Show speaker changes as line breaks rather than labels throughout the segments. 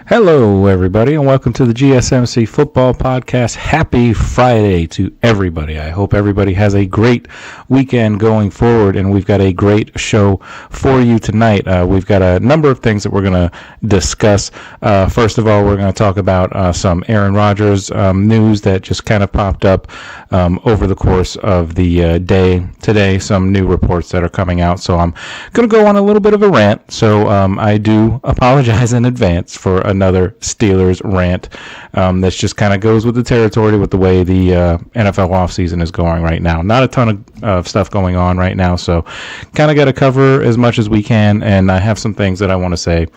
Hello, everybody, and welcome to the GSMC Football Podcast. Happy Friday to everybody. I hope everybody has a great weekend going forward, and we've got a great show for you tonight. We've got a number of things that we're going to discuss. First of all, we're going to talk about some Aaron Rodgers news that just kind of popped up over the course of the day today. Some new reports that are coming out, so I'm going to go on a little bit of a rant. So I do apologize in advance for another Steelers rant. That just kind of goes with the territory with the way the NFL offseason is going right now. Not a ton of stuff going on right now, so kind of got to cover as much as we can, and I have some things that I want to say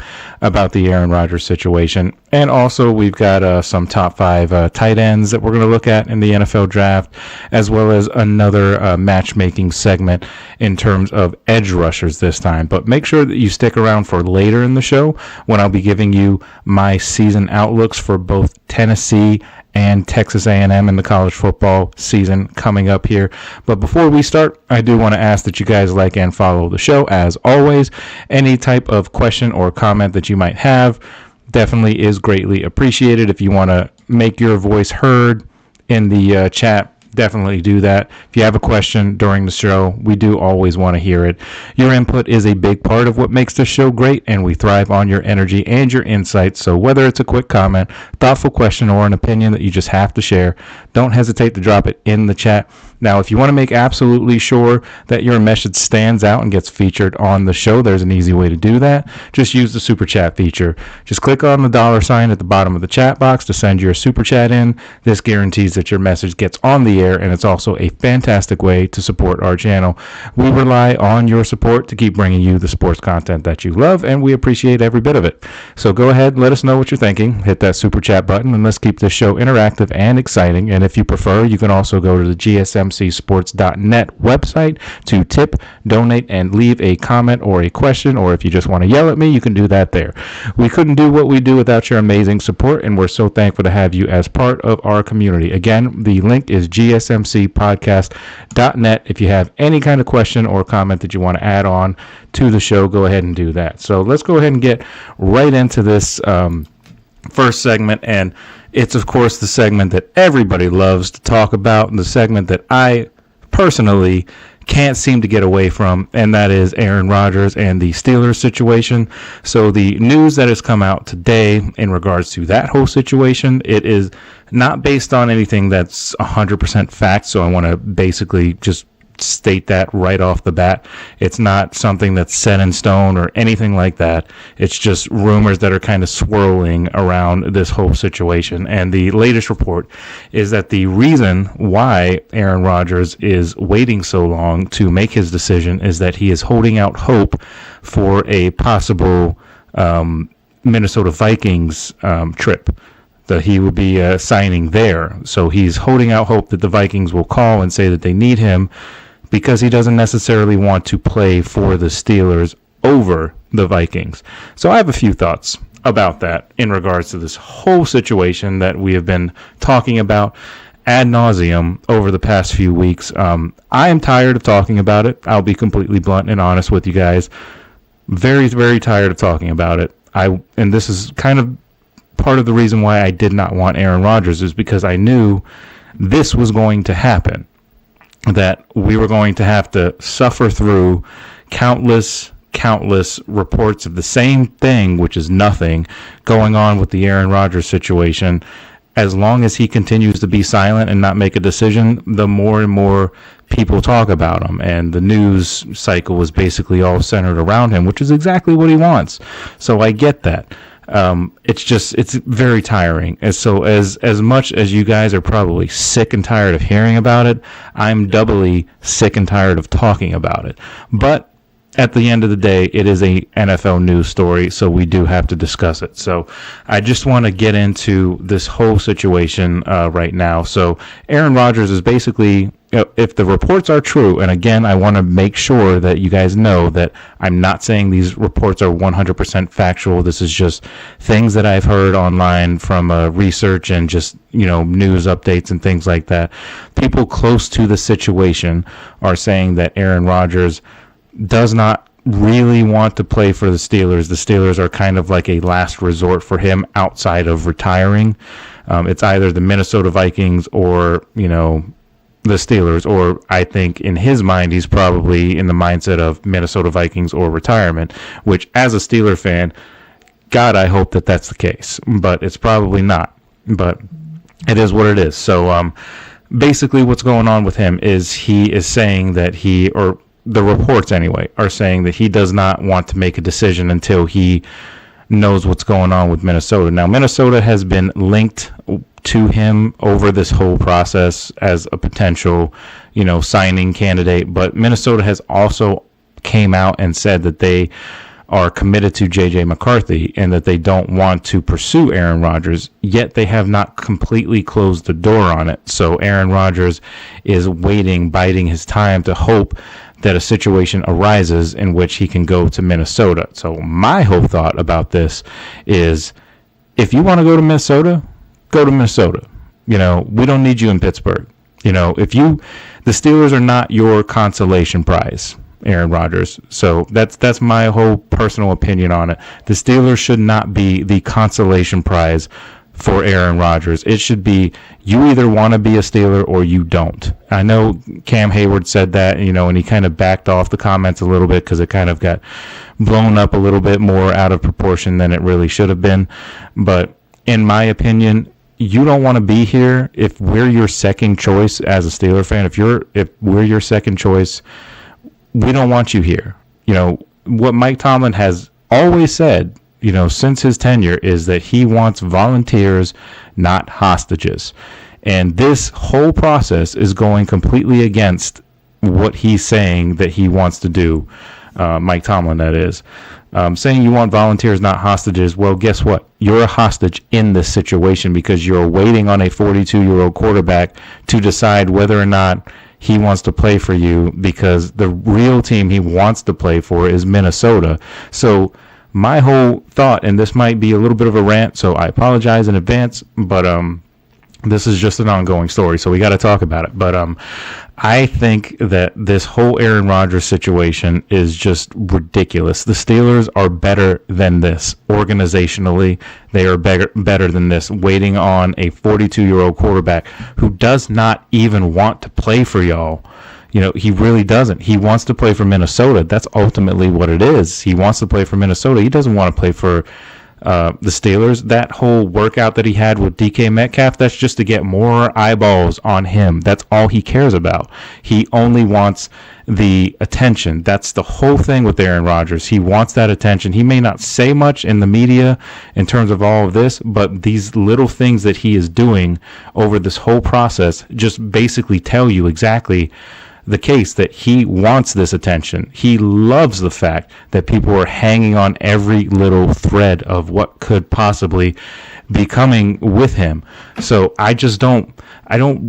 about the Aaron Rodgers situation. And also, we've got some top 5 tight ends that we're going to look at in the NFL draft, as well as another matchmaking segment in terms of edge rushers this time. But make sure that you stick around for later in the show when I'll be giving you my season outlooks for both Tennessee and Texas A&M in the college football season coming up here. But before we start, I do want to ask that you guys like and follow the show. As always, any type of question or comment that you might have definitely is greatly appreciated. If you want to make your voice heard in the chat, definitely do that. If you have a question during the show, we do always want to hear it. Your input is a big part of what makes the show great, and we thrive on your energy and your insights. So whether it's a quick comment, thoughtful question, or an opinion that you just have to share, don't hesitate to drop it in the chat. Now, if you want to make absolutely sure that your message stands out and gets featured on the show, there's an easy way to do that. Just use the super chat feature. Just click on the $sign at the bottom of the chat box to send your super chat in. This guarantees that your message gets on the air, and it's also a fantastic way to support our channel. We rely on your support to keep bringing you the sports content that you love, and we appreciate every bit of it. So go ahead, let us know what you're thinking. Hit that super chat button, and let's keep this show interactive and exciting. And if you prefer, you can also go to the GSMC Sports.net website to tip, donate, and leave a comment or a question, or if you just want to yell at me, you can do that there. We couldn't do what we do without your amazing support, and we're so thankful to have you as part of our community. Again, the link is GSMCpodcast.net. If you have any kind of question or comment that you want to add on to the show, go ahead and do that. So let's go ahead and get right into this first segment, and it's, of course, the segment that everybody loves to talk about, and the segment that I personally can't seem to get away from, and that is Aaron Rodgers and the Steelers situation. So the news that has come out today in regards to that whole situation, it is not based on anything that's 100% fact, so I want to basically just state that right off the bat. It's not something that's set in stone or anything like that. It's just rumors that are kind of swirling around this whole situation. And the latest report is that the reason why Aaron Rodgers is waiting so long to make his decision is that he is holding out hope for a possible Minnesota Vikings trip that he will be signing there. So he's holding out hope that the Vikings will call and say that they need him, because he doesn't necessarily want to play for the Steelers over the Vikings. So I have a few thoughts about that in regards to this whole situation that we have been talking about ad nauseum over the past few weeks. I am tired of talking about it. I'll be completely blunt and honest with you guys. Very, very tired of talking about it. And this is kind of part of the reason why I did not want Aaron Rodgers, is because I knew this was going to happen. That we were going to have to suffer through countless reports of the same thing, which is nothing, going on with the Aaron Rodgers situation. As long as he continues to be silent and not make a decision, the more and more people talk about him, and the news cycle was basically all centered around him, which is exactly what he wants. So I get that. It's very tiring. And so as much as you guys are probably sick and tired of hearing about it, I'm doubly sick and tired of talking about it. But at the end of the day, it is a NFL news story, so we do have to discuss it. So I just want to get into this whole situation right now. So Aaron Rodgers is basically, if the reports are true, and again, I want to make sure that you guys know that I'm not saying these reports are 100% factual. This is just things that I've heard online from research and just, news updates and things like that. People close to the situation are saying that Aaron Rodgers does not really want to play for the Steelers. The Steelers are kind of like a last resort for him outside of retiring. It's either the Minnesota Vikings or, the Steelers, or I think in his mind, he's probably in the mindset of Minnesota Vikings or retirement, which as a Steeler fan, God, I hope that that's the case, but it's probably not, but it is what it is. So, basically what's going on with him is he is saying that or the reports anyway, are saying that he does not want to make a decision until he knows what's going on with Minnesota. Now, Minnesota has been linked to him over this whole process as a potential, signing candidate. But Minnesota has also came out and said that they are committed to J.J. McCarthy and that they don't want to pursue Aaron Rodgers, yet they have not completely closed the door on it. So Aaron Rodgers is waiting, biding his time to hope that a situation arises in which he can go to Minnesota. So my whole thought about this is, if you want to go to Minnesota, go to Minnesota. We don't need you in Pittsburgh. The Steelers are not your consolation prize, Aaron Rodgers. So that's my whole personal opinion on it. The Steelers should not be the consolation prize for Aaron Rodgers. It should be, you either want to be a Steeler or you don't. I know Cam Hayward said that, and he kind of backed off the comments a little bit because it kind of got blown up a little bit more out of proportion than it really should have been. But in my opinion, you don't want to be here if we're your second choice as a Steeler fan. If we're your second choice, we don't want you here. What Mike Tomlin has always said, since his tenure, is that he wants volunteers, not hostages. And this whole process is going completely against what he's saying that he wants to do. Mike Tomlin, that is. Saying you want volunteers, not hostages. Well, guess what? You're a hostage in this situation because you're waiting on a 42-year-old quarterback to decide whether or not he wants to play for you, because the real team he wants to play for is Minnesota. So my whole thought, and this might be a little bit of a rant, so I apologize in advance, but this is just an ongoing story, so we got to talk about it. But I think that this whole Aaron Rodgers situation is just ridiculous. The Steelers are better than this organizationally. They are better than this, waiting on a 42-year-old quarterback who does not even want to play for y'all. He really doesn't. He wants to play for Minnesota. That's ultimately what it is. He wants to play for Minnesota. He doesn't want to play for the Steelers. That whole workout that he had with DK Metcalf, that's just to get more eyeballs on him. That's all he cares about. He only wants the attention. That's the whole thing with Aaron Rodgers. He wants that attention. He may not say much in the media in terms of all of this, but these little things that he is doing over this whole process just basically tell you exactly the case that he wants this attention. He loves the fact that people are hanging on every little thread of what could possibly be coming with him. So I don't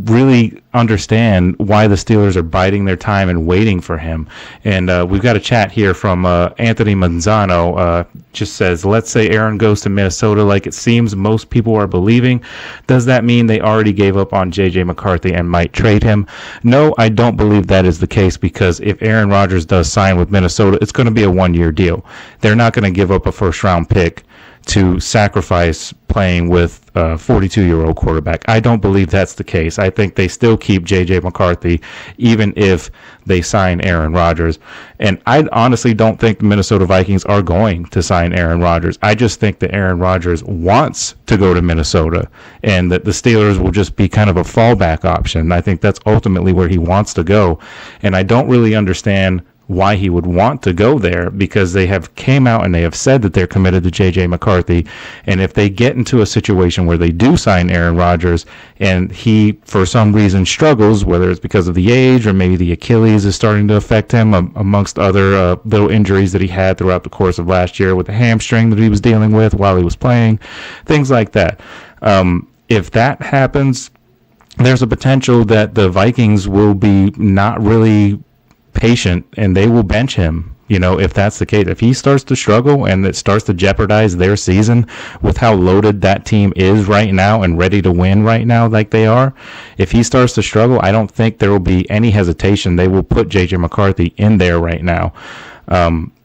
really understand why the Steelers are biding their time and waiting for him. And we've got a chat here from Anthony Manzano. Just says, let's say Aaron goes to Minnesota like it seems most people are believing. Does that mean they already gave up on J.J. McCarthy and might trade him? No, I don't believe that is the case, because if Aaron Rodgers does sign with Minnesota, it's going to be a one-year deal. They're not going to give up a first-round pick to sacrifice playing with a 42-year-old quarterback. I don't believe that's the case. I think they still keep J.J. McCarthy even if they sign Aaron Rodgers. And I honestly don't think the Minnesota Vikings are going to sign Aaron Rodgers. I just think that Aaron Rodgers wants to go to Minnesota and that the Steelers will just be kind of a fallback option. I think that's ultimately where he wants to go. And I don't really understand why he would want to go there, because they have came out and they have said that they're committed to J.J. McCarthy. And if they get into a situation where they do sign Aaron Rodgers and he, for some reason, struggles, whether it's because of the age or maybe the Achilles is starting to affect him, amongst other little injuries that he had throughout the course of last year with the hamstring that he was dealing with while he was playing, things like that. If that happens, there's a potential that the Vikings will be not really patient and they will bench him If that's the case, if he starts to struggle and it starts to jeopardize their season with how loaded that team is right now and ready to win right now like they are, if he starts to struggle, I don't think there will be any hesitation. They will put J.J. McCarthy in there right now.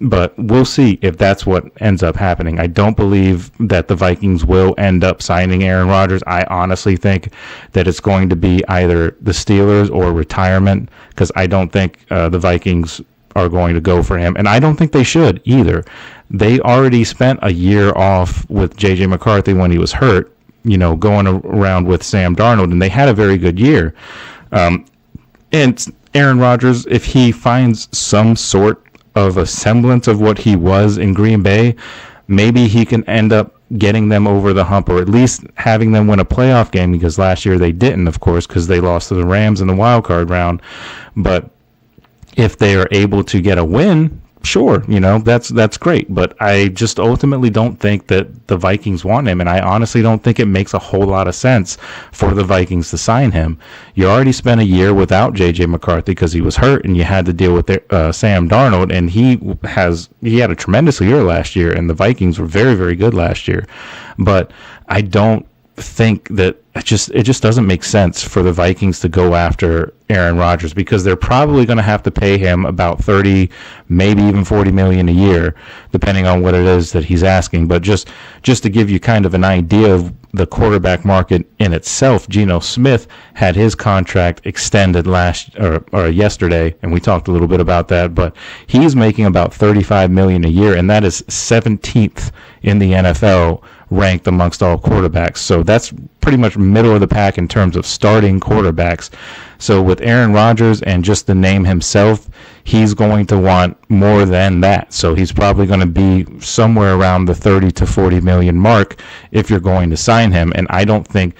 But we'll see if that's what ends up happening. I don't believe that the Vikings will end up signing Aaron Rodgers. I honestly think that it's going to be either the Steelers or retirement, because I don't think the Vikings are going to go for him, and I don't think they should either. They already spent a year off with J.J. McCarthy when he was hurt, going around with Sam Darnold, and they had a very good year. And Aaron Rodgers, if he finds some sort of a semblance of what he was in Green Bay, maybe he can end up getting them over the hump, or at least having them win a playoff game, because last year they didn't, of course, because they lost to the Rams in the wild card round. But if they are able to get a win, sure, that's great. But I just ultimately don't think that the Vikings want him, and I honestly don't think it makes a whole lot of sense for the Vikings to sign him. You already spent a year without J.J. McCarthy because he was hurt, and you had to deal with Sam Darnold, and he had a tremendous year last year, and the Vikings were very, very good last year. But I don't think that it just doesn't make sense for the Vikings to go after Aaron Rodgers, because they're probably going to have to pay him about 30, maybe even 40 million a year, depending on what it is that he's asking. But just to give you kind of an idea of the quarterback market in itself, Geno Smith had his contract extended yesterday, and we talked a little bit about that, but he's making about 35 million a year, and that is 17th in the NFL ranked amongst all quarterbacks. So that's pretty much middle of the pack in terms of starting quarterbacks. So with Aaron Rodgers and just the name himself, he's going to want more than that. So he's probably going to be somewhere around the 30 to 40 million mark if you're going to sign him. And I don't think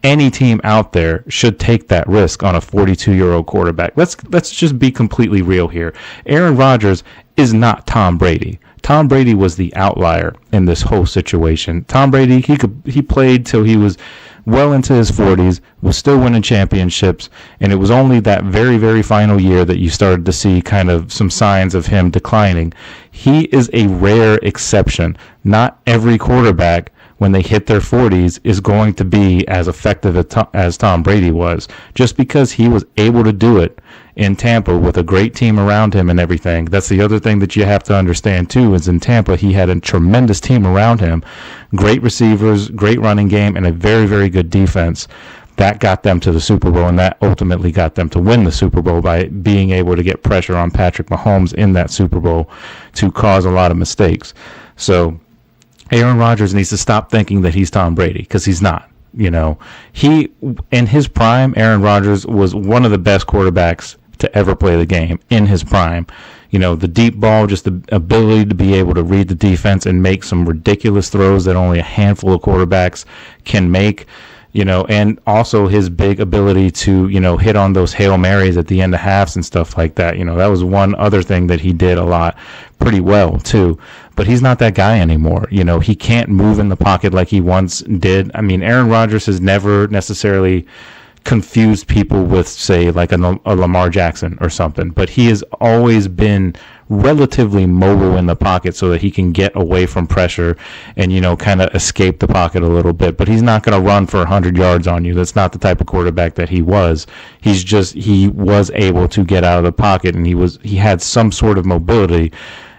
any team out there should take that risk on a 42-year-old quarterback. Let's just be completely real here. Aaron Rodgers is not Tom Brady. Tom Brady was the outlier in this whole situation. Tom Brady, he played till he was well into his 40s, was still winning championships, and it was only that very, very final year that you started to see kind of some signs of him declining. He is a rare exception. Not every quarterback, when they hit their 40s, is going to be as effective as Tom Brady was, just because he was able to do it in Tampa with a great team around him and everything. That's the other thing that you have to understand too, is in Tampa he had a tremendous team around him, great receivers, great running game, and a very, very good defense. That got them to the Super Bowl, and that ultimately got them to win the Super Bowl by being able to get pressure on Patrick Mahomes in that Super Bowl to cause a lot of mistakes. So Aaron Rodgers needs to stop thinking that he's Tom Brady, because he's not. He, in his prime, Aaron Rodgers was one of the best quarterbacks to ever play the game in his prime. The deep ball, just the ability to be able to read the defense and make some ridiculous throws that only a handful of quarterbacks can make. And also his big ability to, hit on those Hail Marys at the end of halves and stuff like that. That was one other thing that he did a lot pretty well too. But he's not that guy anymore. He can't move in the pocket like he once did. I mean, Aaron Rodgers has never necessarily confused people with, say, like a Lamar Jackson or something, but he has always been relatively mobile in the pocket so that he can get away from pressure and, kind of escape the pocket a little bit. But he's not going to run for 100 yards on you. That's not the type of quarterback that he was. He was able to get out of the pocket, and he had some sort of mobility,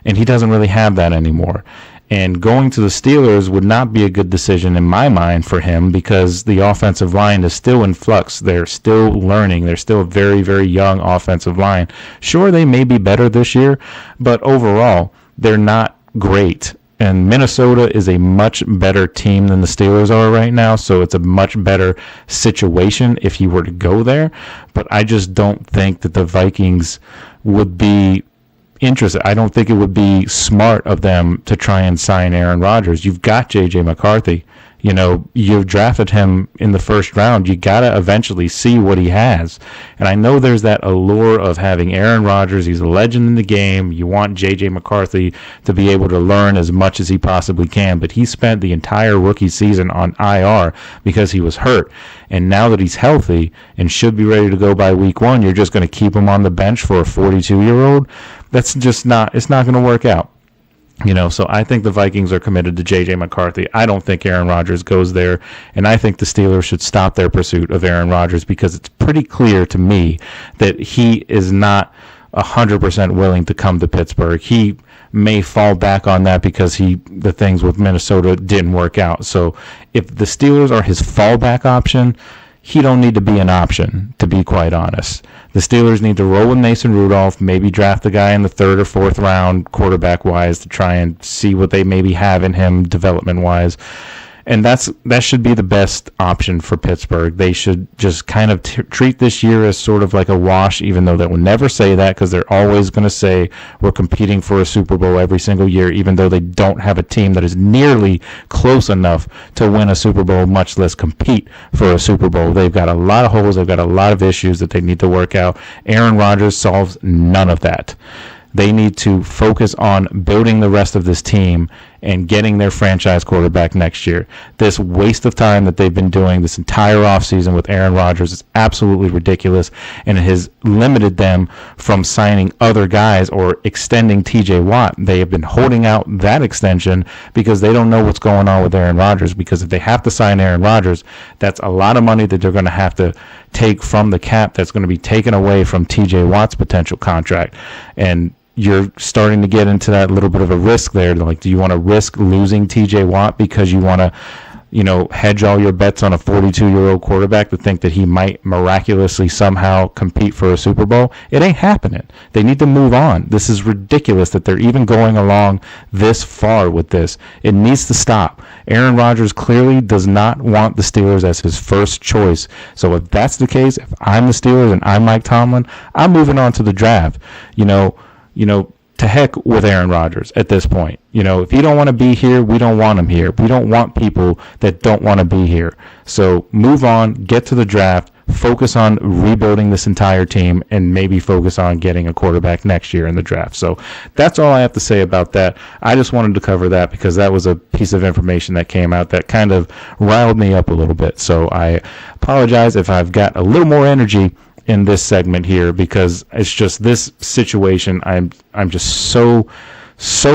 and he doesn't really have that anymore. And going to the Steelers would not be a good decision in my mind for him, because the offensive line is still in flux. They're still learning. They're still a very, very young offensive line. Sure, they may be better this year, but overall, they're not great. And Minnesota is a much better team than the Steelers are right now, so it's a much better situation if he were to go there. But I just don't think that the Vikings would be interested. I don't think it would be smart of them to try and sign Aaron Rodgers. You've got J.J. McCarthy. You've drafted him in the first round. You got to eventually see what he has. And I know there's that allure of having Aaron Rodgers. He's a legend in the game. You want J.J. McCarthy to be able to learn as much as he possibly can. But he spent the entire rookie season on IR because he was hurt. And now that he's healthy and should be ready to go by week 1, you're just going to keep him on the bench for a 42-year-old? That's just not, it's not going to work out. So I think the Vikings are committed to J.J. McCarthy. I don't think Aaron Rodgers goes there, and I think the Steelers should stop their pursuit of Aaron Rodgers because it's pretty clear to me that he is not 100% willing to come to Pittsburgh. He may fall back on that because the things with Minnesota didn't work out. So if the Steelers are his fallback option, he don't need to be an option, to be quite honest. The Steelers need to roll with Mason Rudolph, maybe draft a guy in the 3rd or 4th round, quarterback-wise, to try and see what they maybe have in him development-wise. And that should be the best option for Pittsburgh. They should just kind of treat this year as sort of like a wash, even though they will never say that because they're always going to say we're competing for a Super Bowl every single year, even though they don't have a team that is nearly close enough to win a Super Bowl, much less compete for a Super Bowl. They've got a lot of holes. They've got a lot of issues that they need to work out. Aaron Rodgers solves none of that. They need to focus on building the rest of this team and getting their franchise quarterback next year. This waste of time that they've been doing this entire offseason with Aaron Rodgers is absolutely ridiculous, and it has limited them from signing other guys or extending TJ Watt. They have been holding out that extension because they don't know what's going on with Aaron Rodgers, because if they have to sign Aaron Rodgers, that's a lot of money that they're going to have to take from the cap that's going to be taken away from TJ Watt's potential contract. And you're starting to get into that little bit of a risk there. Like, do you want to risk losing TJ Watt because you want to, hedge all your bets on a 42-year-old quarterback to think that he might miraculously somehow compete for a Super Bowl? It ain't happening. They need to move on. This is ridiculous that they're even going along this far with this. It needs to stop. Aaron Rodgers clearly does not want the Steelers as his first choice. So if that's the case, if I'm the Steelers and I'm Mike Tomlin, I'm moving on to the draft. To heck with Aaron Rodgers at this point. If he don't want to be here, we don't want him here. We don't want people that don't want to be here. So move on, get to the draft, focus on rebuilding this entire team, and maybe focus on getting a quarterback next year in the draft. So that's all I have to say about that. I just wanted to cover that because that was a piece of information that came out that kind of riled me up a little bit. So I apologize if I've got a little more energy in this segment here, because it's just this situation. I'm just so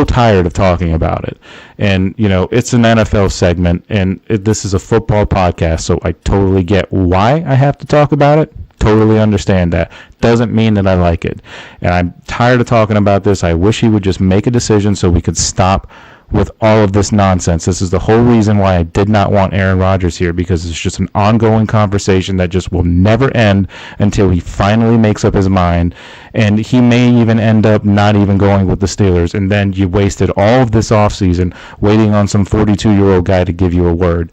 tired of talking about it. And it's an NFL segment, and this is a football podcast, so I totally get why I have to talk about it. Totally understand that. Doesn't mean that I like it. And I'm tired of talking about this. I wish he would just make a decision so we could stop with all of this nonsense. This is the whole reason why I did not want Aaron Rodgers here, because it's just an ongoing conversation that just will never end until he finally makes up his mind. And he may even end up not even going with the Steelers. And then you wasted all of this offseason waiting on some 42-year-old guy to give you a word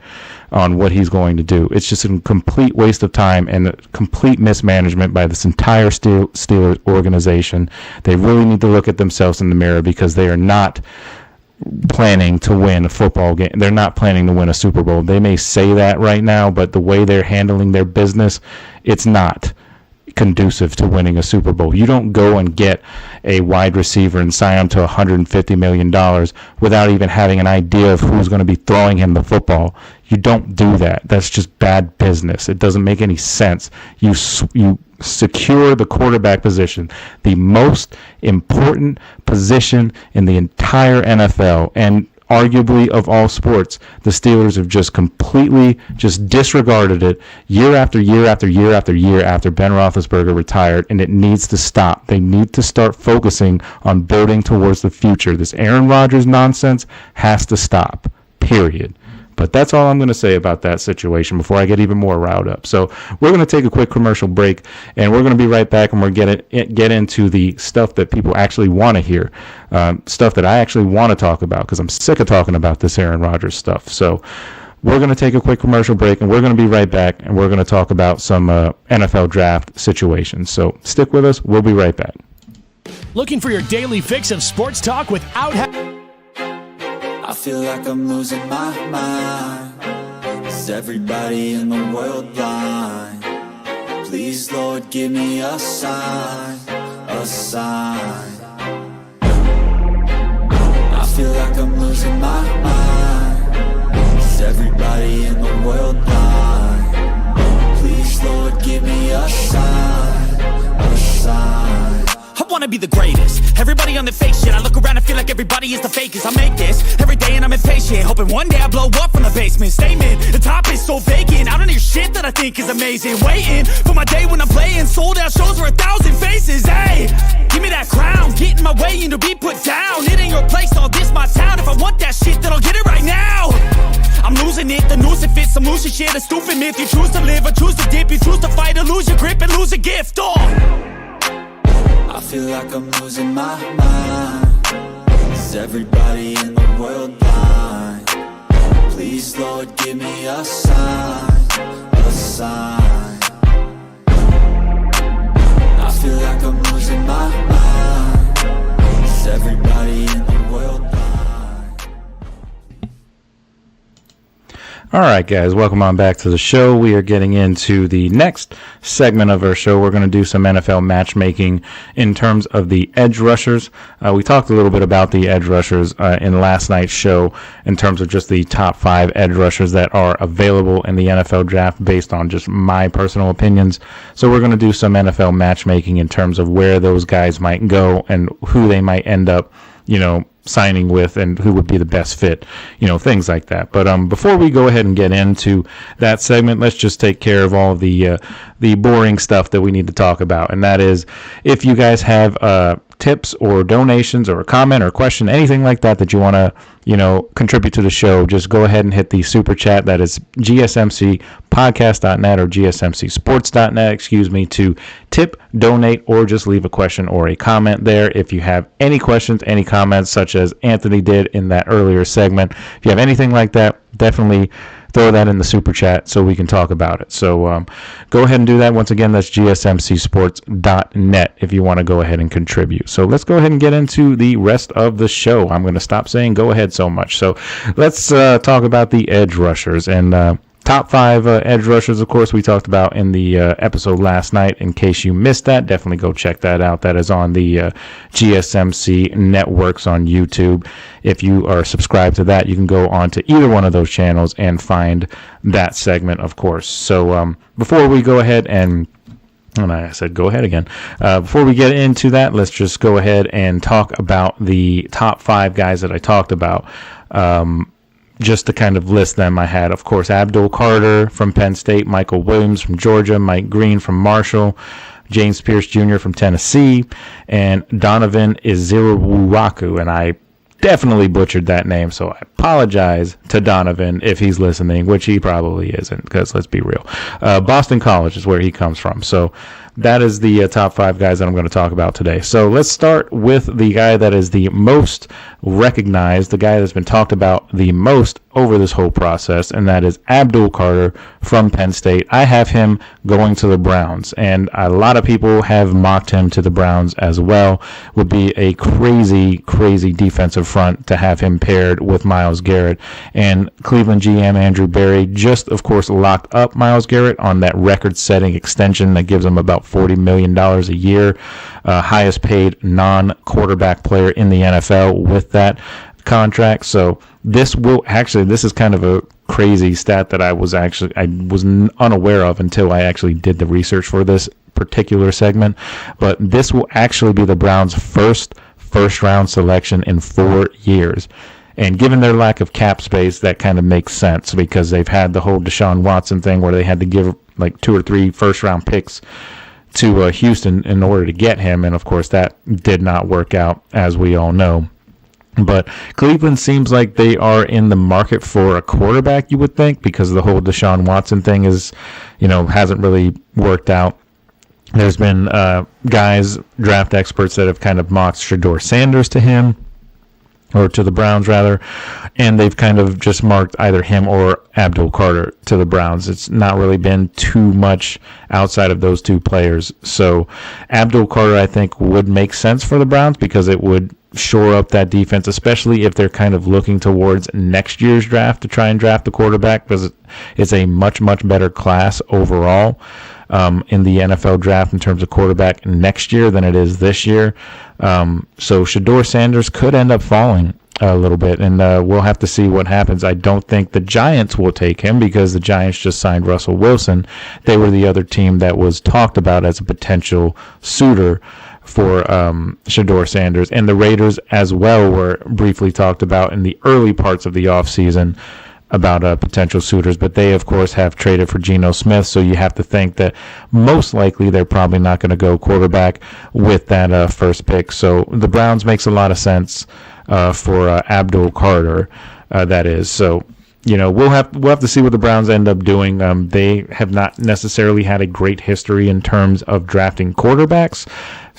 on what he's going to do. It's just a complete waste of time and a complete mismanagement by this entire Steelers organization. They really need to look at themselves in the mirror, because they are not planning to win a football game. They're not planning to win a Super Bowl. They may say that right now, but the way they're handling their business, it's not conducive to winning a Super Bowl. You don't go and get a wide receiver and sign him to $150 million without even having an idea of who's going to be throwing him the football. You don't do that. That's just bad business. It doesn't make any sense. You secure the quarterback position, the most important position in the entire NFL, and arguably of all sports. The Steelers have just completely just disregarded it year after year after year after year after Ben Roethlisberger retired, and it needs to stop. They need to start focusing on building towards the future. This Aaron Rodgers nonsense has to stop, period. But that's all I'm going to say about that situation before I get even more riled up. So we're going to take a quick commercial break, and we're going to be right back, and we're going to get into the stuff that people actually want to hear, stuff that I actually want to talk about, because I'm sick of talking about this Aaron Rodgers stuff. So we're going to take a quick commercial break, and we're going to be right back, and we're going to talk about some NFL draft situations. So stick with us. We'll be right back.
Looking for your daily fix of sports talk without
I feel like I'm losing my mind. Is everybody in the world blind? Please, Lord, give me a sign, a sign. I feel like I'm losing my mind. Is everybody in the world blind? Please, Lord, give me a sign, a sign.
I wanna be the greatest. Everybody on the fake shit. I look around and feel like everybody is the fakest. I make this every day and I'm impatient, hoping one day I blow up from the basement. Statement, the top is so vacant. I don't hear shit that I think is amazing. Waiting for my day when I'm playing sold out shows for 1,000 faces. Hey, give me that crown, get in my way and to be put down. It ain't your place, all this my town. If I want that shit, then I'll get it right now. I'm losing it, the noose it fits, some loose shit, a stupid myth. You choose to live or choose to dip, you choose to fight or lose your grip and lose a gift.
I feel like I'm losing my mind. Is everybody in the world blind? Please, Lord, give me a sign, a sign. I feel like I'm losing my mind. Is everybody in the world blind?
All right, guys, welcome on back to the show. We are getting into the next segment of our show. We're going to do some NFL matchmaking in terms of the edge rushers. We talked a little bit about the edge rushers in last night's show in terms of just the top 5 edge rushers that are available in the NFL draft based on just my personal opinions. So we're going to do some NFL matchmaking in terms of where those guys might go and who they might end up, signing with and who would be the best fit, things like that. But before we go ahead and get into that segment, let's just take care of all of the boring stuff that we need to talk about. And that is, if you guys have tips or donations or a comment or a question, anything like that you want to, contribute to the show, just go ahead and hit the super chat. That is GSMCpodcast.net or GSMCsports.net, to tip, donate, or just leave a question or a comment there. If you have any questions, any comments, such as Anthony did in that earlier segment, if you have anything like that, definitely throw that in the super chat so we can talk about it. So go ahead and do that. Once again, that's GSMCsports.net if you want to go ahead and contribute. So let's go ahead and get into the rest of the show. I'm going to stop saying go ahead so much. So let's talk about the edge rushers. And top 5 edge rushers, of course, we talked about in the episode last night. In case you missed that, definitely go check that out. That is on the GSMC networks on YouTube. If you are subscribed to that, you can go on to either one of those channels and find that segment, of course. So before we go ahead and I said go ahead again. Before we get into that, let's just go ahead and talk about the top 5 guys that I talked about. Just to kind of list them, I had, of course, Abdul Carter from Penn State, Michael Williams from Georgia, Mike Green from Marshall, James Pierce Jr. from Tennessee, and Donovan Iziriwaku. And I definitely butchered that name, so I apologize to Donovan if he's listening, which he probably isn't, because let's be real. Boston College is where he comes from. So that is the top 5 guys that I'm going to talk about today. So let's start with the guy that is the most recognized, the guy that's been talked about the most over this whole process, and that is Abdul Carter from Penn State. I have him going to the Browns, and a lot of people have mocked him to the Browns as well. Would be a crazy, crazy defensive front to have him paired with Myles Garrett. And Cleveland GM Andrew Berry just, of course, locked up Myles Garrett on that record-setting extension that gives him about $40 million a year, highest paid non-quarterback player in the NFL with that contract. So this is kind of a crazy stat that I was unaware of until I actually did the research for this particular segment. But this will actually be the Browns' first round selection in 4 years. And given their lack of cap space, that kind of makes sense, because they've had the whole Deshaun Watson thing where they had to give like 2 or 3 first-round picks to Houston in order to get him. And, of course, that did not work out, as we all know. But Cleveland seems like they are in the market for a quarterback, you would think, because the whole Deshaun Watson thing hasn't really worked out. There's been guys, draft experts, that have kind of mocked Shedeur Sanders to him, or to the Browns rather, and they've kind of just marked either him or Abdul Carter to the Browns. It's not really been too much outside of those 2 players. So Abdul Carter, I think, would make sense for the Browns, because it would shore up that defense, especially if they're kind of looking towards next year's draft to try and draft a quarterback, because it's a much, much better class overall in the NFL draft in terms of quarterback next year than it is this year. So Shedeur Sanders could end up falling a little bit, and we'll have to see what happens. I don't think the Giants will take him, because the Giants just signed Russell Wilson. They were the other team that was talked about as a potential suitor for Shedeur Sanders. And the Raiders as well were briefly talked about in the early parts of the offseason about potential suitors, but they of course have traded for Geno Smith, so you have to think that most likely they're probably not going to go quarterback with that first pick. So the Browns makes a lot of sense for Abdul Carter, that is. So we'll have to see what the Browns end up doing. They have not necessarily had a great history in terms of drafting quarterbacks,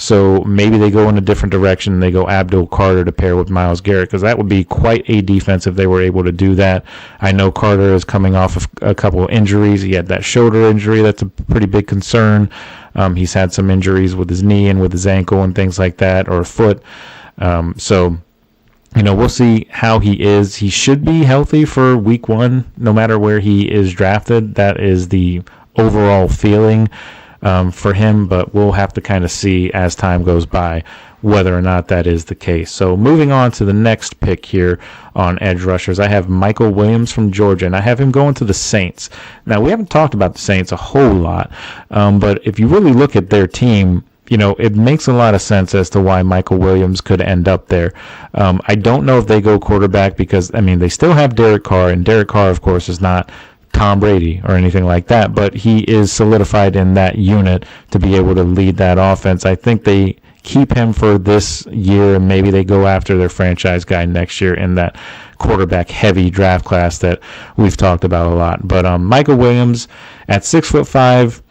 so maybe they go in a different direction and they go Abdul Carter to pair with Myles Garrett, because that would be quite a defense if they were able to do that. I know Carter is coming off of a couple of injuries. He had that shoulder injury. That's a pretty big concern. He's had some injuries with his knee and with his ankle and things like that, or foot. So we'll see how he is. He should be healthy for week 1, no matter where he is drafted. That is the overall feeling for him, but we'll have to kind of see as time goes by whether or not that is the case. So moving on to the next pick here on edge rushers, I have Michael Williams from Georgia, and I have him going to the Saints. Now, we haven't talked about the Saints a whole lot, but if you really look at their team, it makes a lot of sense as to why Michael Williams could end up there. I don't know if they go quarterback because, they still have Derek Carr, and Derek Carr, of course, is not Tom Brady or anything like that, but he is solidified in that unit to be able to lead that offense. I think they keep him for this year, and maybe they go after their franchise guy next year in that quarterback-heavy draft class that we've talked about a lot. But Michael Williams at 6'5",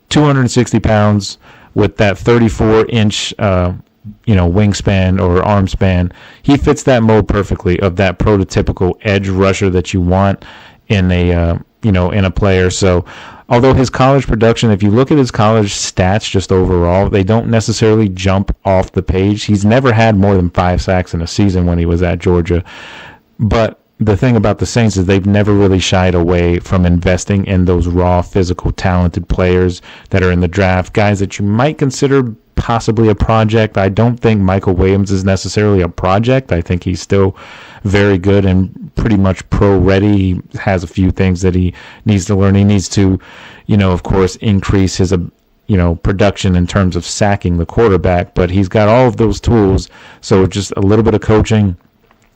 260 pounds, with that 34-inch, wingspan or arm span, he fits that mold perfectly of that prototypical edge rusher that you want in a player. So, although his college production, if you look at his college stats just overall, they don't necessarily jump off the page. He's never had more than 5 sacks in a season when he was at Georgia. But the thing about the Saints is they've never really shied away from investing in those raw, physical, talented players that are in the draft, guys that you might consider possibly a project. I don't think Michael Williams is necessarily a project. I think he's still very good and pretty much pro-ready. He has a few things that he needs to learn. He needs to, of course, increase his production in terms of sacking the quarterback, but he's got all of those tools. So just a little bit of coaching,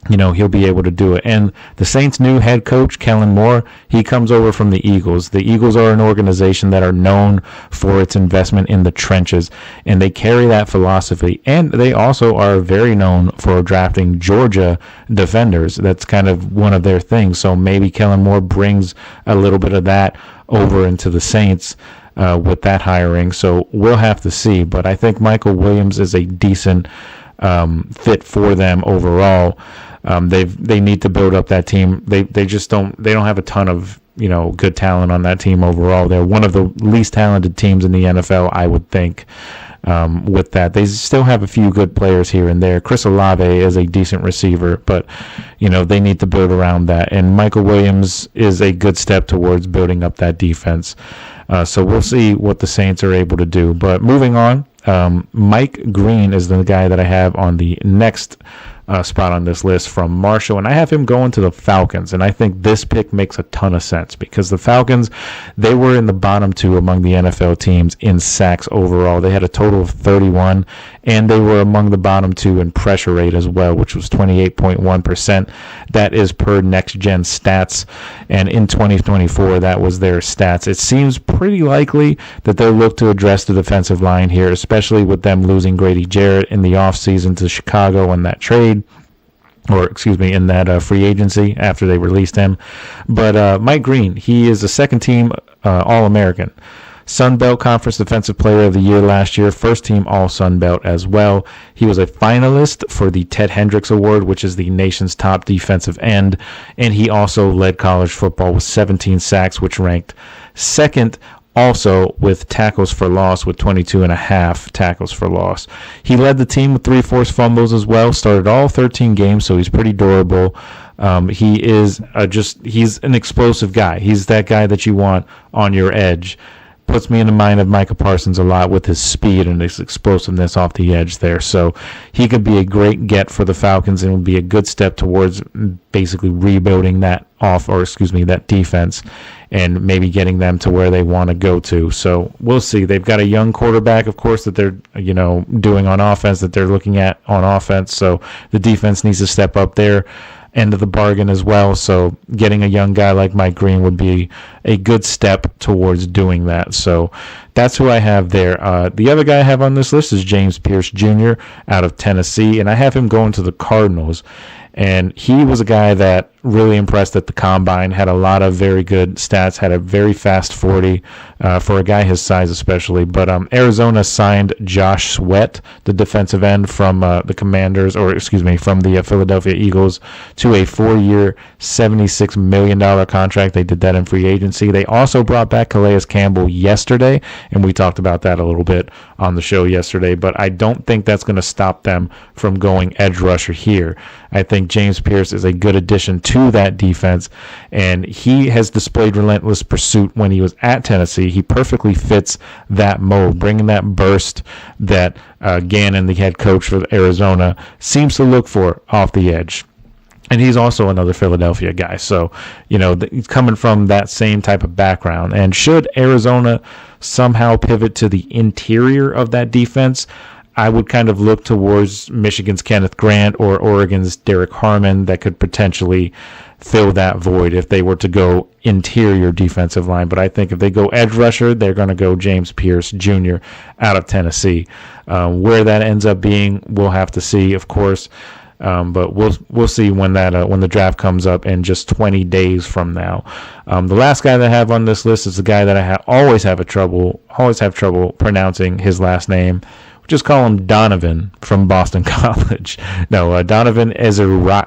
he'll be able to do it. And the Saints' new head coach, Kellen Moore, he comes over from the Eagles. The Eagles are an organization that are known for its investment in the trenches, and they carry that philosophy. And they also are very known for drafting Georgia defenders. That's kind of one of their things. So maybe Kellen Moore brings a little bit of that over into the Saints with that hiring. So we'll have to see. But I think Michael Williams is a decent fit for them overall. They need to build up that team. They don't have a ton of good talent on that team overall. They're one of the least talented teams in the NFL, I would think. With that, they still have a few good players here and there. Chris Olave is a decent receiver, but they need to build around that. And Michael Williams is a good step towards building up that defense. So we'll see what the Saints are able to do. But moving on, Mike Green is the guy that I have on the next spot on this list from Marshall, and I have him going to the Falcons. And I think this pick makes a ton of sense because the Falcons, they were in the bottom 2 among the NFL teams in sacks overall. They had a total of 31, and they were among the bottom 2 in pressure rate as well, which was 28.1%. That is per Next Gen Stats, and in 2024, that was their stats. It seems pretty likely that they'll look to address the defensive line here, especially with them losing Grady Jarrett in the offseason to Chicago in that trade. In that free agency after they released him. But Mike Green, he is a second-team All-American. Sun Belt Conference Defensive Player of the Year last year, first-team All-Sun Belt as well. He was a finalist for the Ted Hendricks Award, which is the nation's top defensive end, and he also led college football with 17 sacks, which ranked second also with tackles for loss with 22.5 tackles for loss. He led the team with 3 forced fumbles as well, started all 13 games, so he's pretty durable. He is he's an explosive guy. He's that guy that you want on your edge. puts me in the mind of Micah Parsons a lot with his speed and his explosiveness off the edge there. So he could be a great get for the Falcons and would be a good step towards basically rebuilding that defense and maybe getting them to where they want to go to. So we'll see. They've got a young quarterback, of course, that they're, doing on offense, that they're looking at on offense. So the defense needs to step up their end of the bargain as well. So getting a young guy like Mike Green would be a good step towards doing that. So that's who I have there. The other guy I have on this list is James Pierce Jr. out of Tennessee, and I have him going to the Cardinals. And he was a guy that really impressed at the Combine, had a lot of very good stats, had a very fast 40 for a guy his size especially. But Arizona signed Josh Sweat, the defensive end from from the Philadelphia Eagles, to a 4-year, $76 million contract. They did that in free agency. They also brought back Calais Campbell yesterday, and we talked about that a little bit on the show yesterday. But I don't think that's going to stop them from going edge rusher here. I think James Pierce is a good addition to that defense, and he has displayed relentless pursuit when he was at Tennessee. He perfectly fits that mold, bringing that burst that Gannon, the head coach for Arizona, seems to look for off the edge. And he's also another Philadelphia guy. So, he's coming from that same type of background. And should Arizona somehow pivot to the interior of that defense, I would kind of look towards Michigan's Kenneth Grant or Oregon's Derek Harmon that could potentially fill that void if they were to go interior defensive line. But I think if they go edge rusher, they're going to go James Pierce Jr. out of Tennessee. Where that ends up being, we'll have to see, of course. But we'll see when the draft comes up in just 20 days from now. The last guy that I have on this list is the guy that I always have trouble pronouncing his last name. Just call him Donovan from Boston College. No, Donovan Ezeruwaku.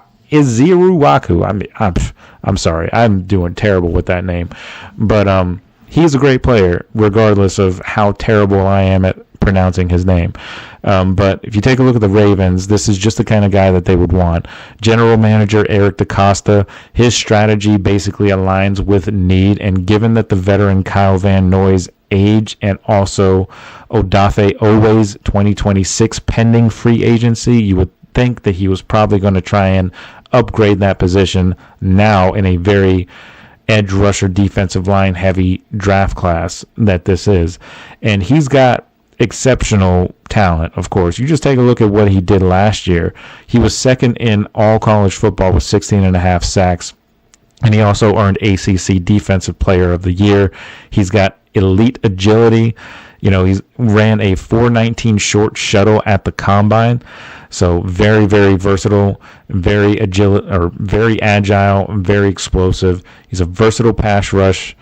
I'm sorry. I'm doing terrible with that name. But he's a great player, regardless of how terrible I am at pronouncing his name. But if you take a look at the Ravens, this is just the kind of guy that they would want. General manager Eric DeCosta, his strategy basically aligns with need, and given that the veteran Kyle Van Noy's age and also Odafe Owe's 2026 pending free agency, you would think that he was probably going to try and upgrade that position now in a very edge rusher defensive line heavy draft class that this is. And he's got exceptional talent, of course. You just take a look at what he did last year. He was second in all college football with 16.5 sacks. And he also earned ACC Defensive Player of the Year. He's got elite agility. He's ran a 4.19 short shuttle at the Combine. So very, very versatile, very agile, very explosive. He's a versatile pass rush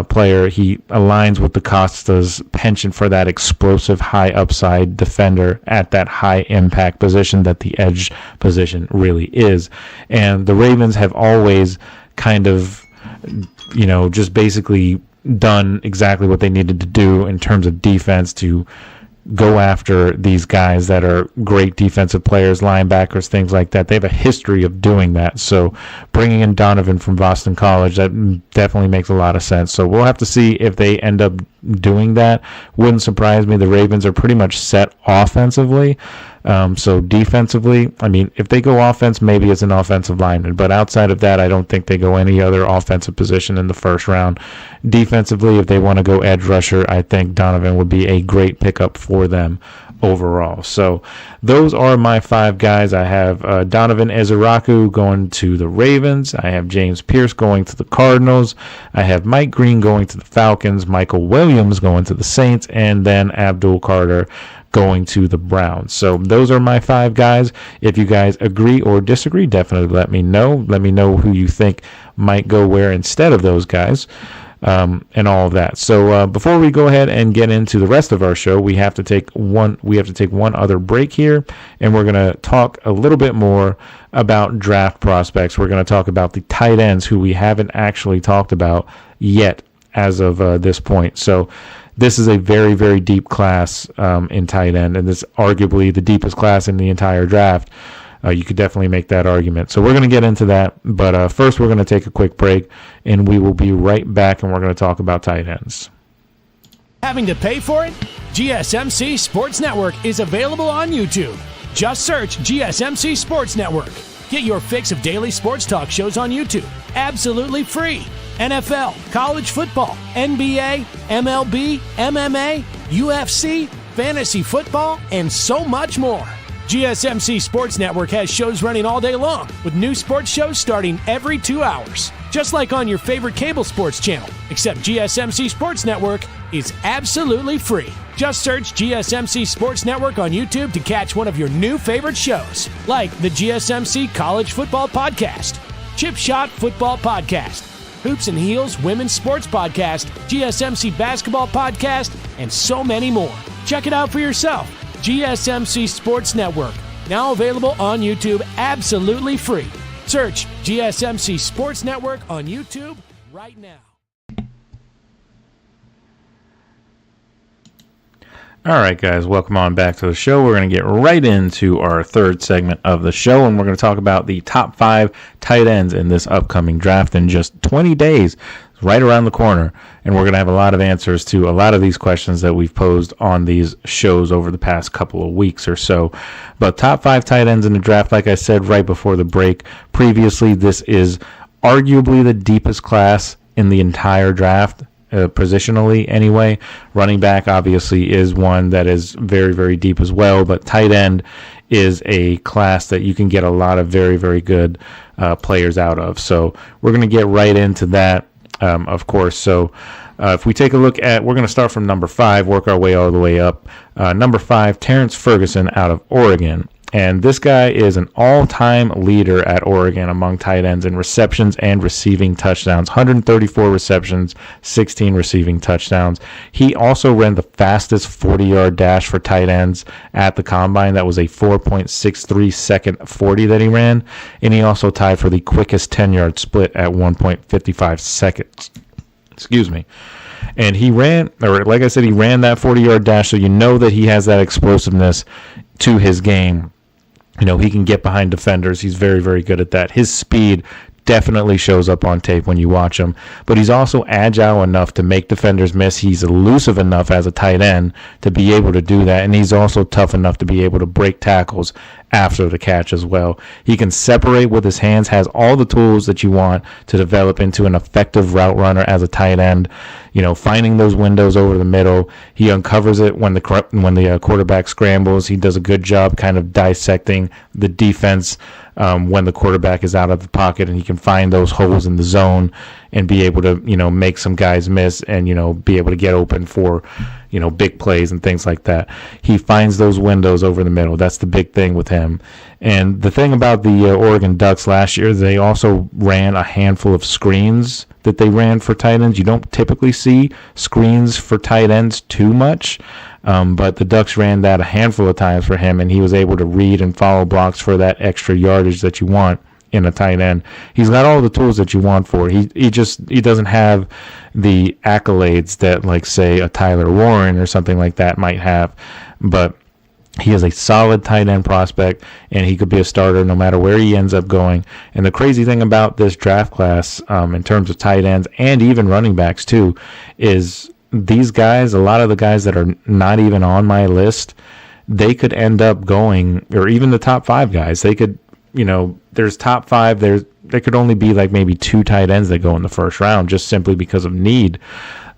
player. He aligns with DeCosta's penchant for that explosive, high upside defender at that high impact position that the edge position really is. And the Ravens have always kind of, just basically done exactly what they needed to do in terms of defense to go after these guys that are great defensive players, linebackers, things like that. They have a history of doing that. So bringing in Donovan from Boston College, that definitely makes a lot of sense. So we'll have to see if they end up doing that. Wouldn't surprise me. The Ravens are pretty much set offensively. So defensively, if they go offense, maybe it's an offensive lineman. But outside of that, I don't think they go any other offensive position in the first round. Defensively, if they want to go edge rusher, I think Donovan would be a great pickup for them overall. So those are my 5 guys. I have Donovan Ezeruwaku going to the Ravens. I have James Pierce going to the Cardinals. I have Mike Green going to the Falcons. Michael Williams going to the Saints. And then Abdul Carter going to the Browns. So those are my 5 guys. If you guys agree or disagree, definitely let me know. Let me know who you think might go where instead of those guys. And all of that. So before we go ahead and get into the rest of our show, we have to take one other break here, and we're going to talk a little bit more about draft prospects. We're going to talk about the tight ends who we haven't actually talked about yet as of this point. So this is a very, very deep class in tight end, and this is arguably the deepest class in the entire draft. You could definitely make that argument. So we're going to get into that. But first, we're going to take a quick break, and we will be right back, and we're going to talk about tight ends.
Having to pay for it? GSMC Sports Network is available on YouTube. Just search GSMC Sports Network. Get your fix of daily sports talk shows on YouTube, absolutely free. NFL, college football, NBA, MLB, MMA, UFC, fantasy football, and so much more. GSMC Sports Network has shows running all day long, with new sports shows starting every 2 hours. Just like on your favorite cable sports channel, except GSMC Sports Network is absolutely free. Just search GSMC Sports Network on YouTube to catch one of your new favorite shows, like the GSMC College Football Podcast, Chip Shot Football Podcast, Hoops and Heels Women's Sports Podcast, GSMC Basketball Podcast, and so many more. Check it out for yourself. GSMC Sports Network, now available on YouTube absolutely free. Search GSMC Sports Network on YouTube right now.
All right, guys, welcome on back to the show. We're going to get right into our third segment of the show, and we're going to talk about the top 5 tight ends in this upcoming draft in just 20 days. It's right around the corner, and we're going to have a lot of answers to a lot of these questions that we've posed on these shows over the past couple of weeks or so. But top 5 tight ends in the draft, like I said right before the break previously, this is arguably the deepest class in the entire draft. Positionally anyway. Running back obviously is one that is very, very deep as well, but tight end is a class that you can get a lot of very, very good players out of. So we're going to get right into that, of course. So if we take a look at, we're going to start from number 5, work our way all the way up. Number 5, Terrence Ferguson out of Oregon. And this guy is an all-time leader at Oregon among tight ends in receptions and receiving touchdowns. 134 receptions, 16 receiving touchdowns. He also ran the fastest 40-yard dash for tight ends at the Combine. That was a 4.63 second 40 that he ran. And he also tied for the quickest 10-yard split at 1.55 seconds. Excuse me. And he ran, or like I said, he ran that 40-yard dash, so you know that he has that explosiveness to his game. You know, he can get behind defenders. He's very, very good at that. His speed definitely shows up on tape when you watch him, but he's also agile enough to make defenders miss. He's elusive enough as a tight end to be able to do that, and he's also tough enough to be able to break tackles after the catch as well. He can separate with his hands, has all the tools that you want to develop into an effective route runner as a tight end. You know, finding those windows over the middle. He uncovers it when the quarterback scrambles. He does a good job kind of dissecting the defense when the quarterback is out of the pocket, and he can find those holes in the zone and be able to, you know, make some guys miss and, you know, be able to get open for, you know, big plays and things like that. He finds those windows over the middle. That's the big thing with him. And the thing about the Oregon Ducks last year, they also ran a handful of screens that they ran for tight ends. You don't typically see screens for tight ends too much, but the Ducks ran that a handful of times for him, and he was able to read and follow blocks for that extra yardage that you want in a tight end. He's got all the tools that you want for it. He doesn't have the accolades that, like, say, a Tyler Warren or something like that might have, but he is a solid tight end prospect, and he could be a starter no matter where he ends up going. And the crazy thing about this draft class, in terms of tight ends and even running backs too, is these guys, a lot of the guys that are not even on my list, they could end up going, or even the top 5 guys, they could, you know, there's top 5, there could only be like maybe 2 tight ends that go in the first round just simply because of need.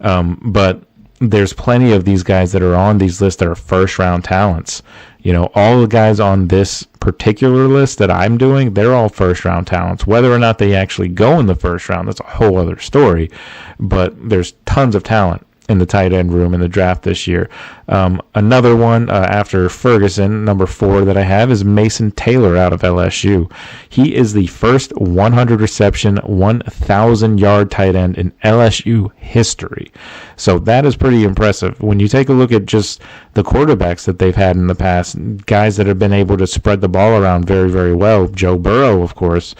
But there's plenty of these guys that are on these lists that are first round talents. You know, all the guys on this particular list that I'm doing, they're all first round talents. Whether or not they actually go in the first round, that's a whole other story. But there's tons of talent in the tight end room in the draft this year. Another one after Ferguson, number 4 that I have is Mason Taylor out of LSU. He is the first 100 reception, 1,000 yard tight end in LSU history. So that is pretty impressive. When you take a look at just the quarterbacks that they've had in the past, guys that have been able to spread the ball around very, very well. Joe Burrow, of course,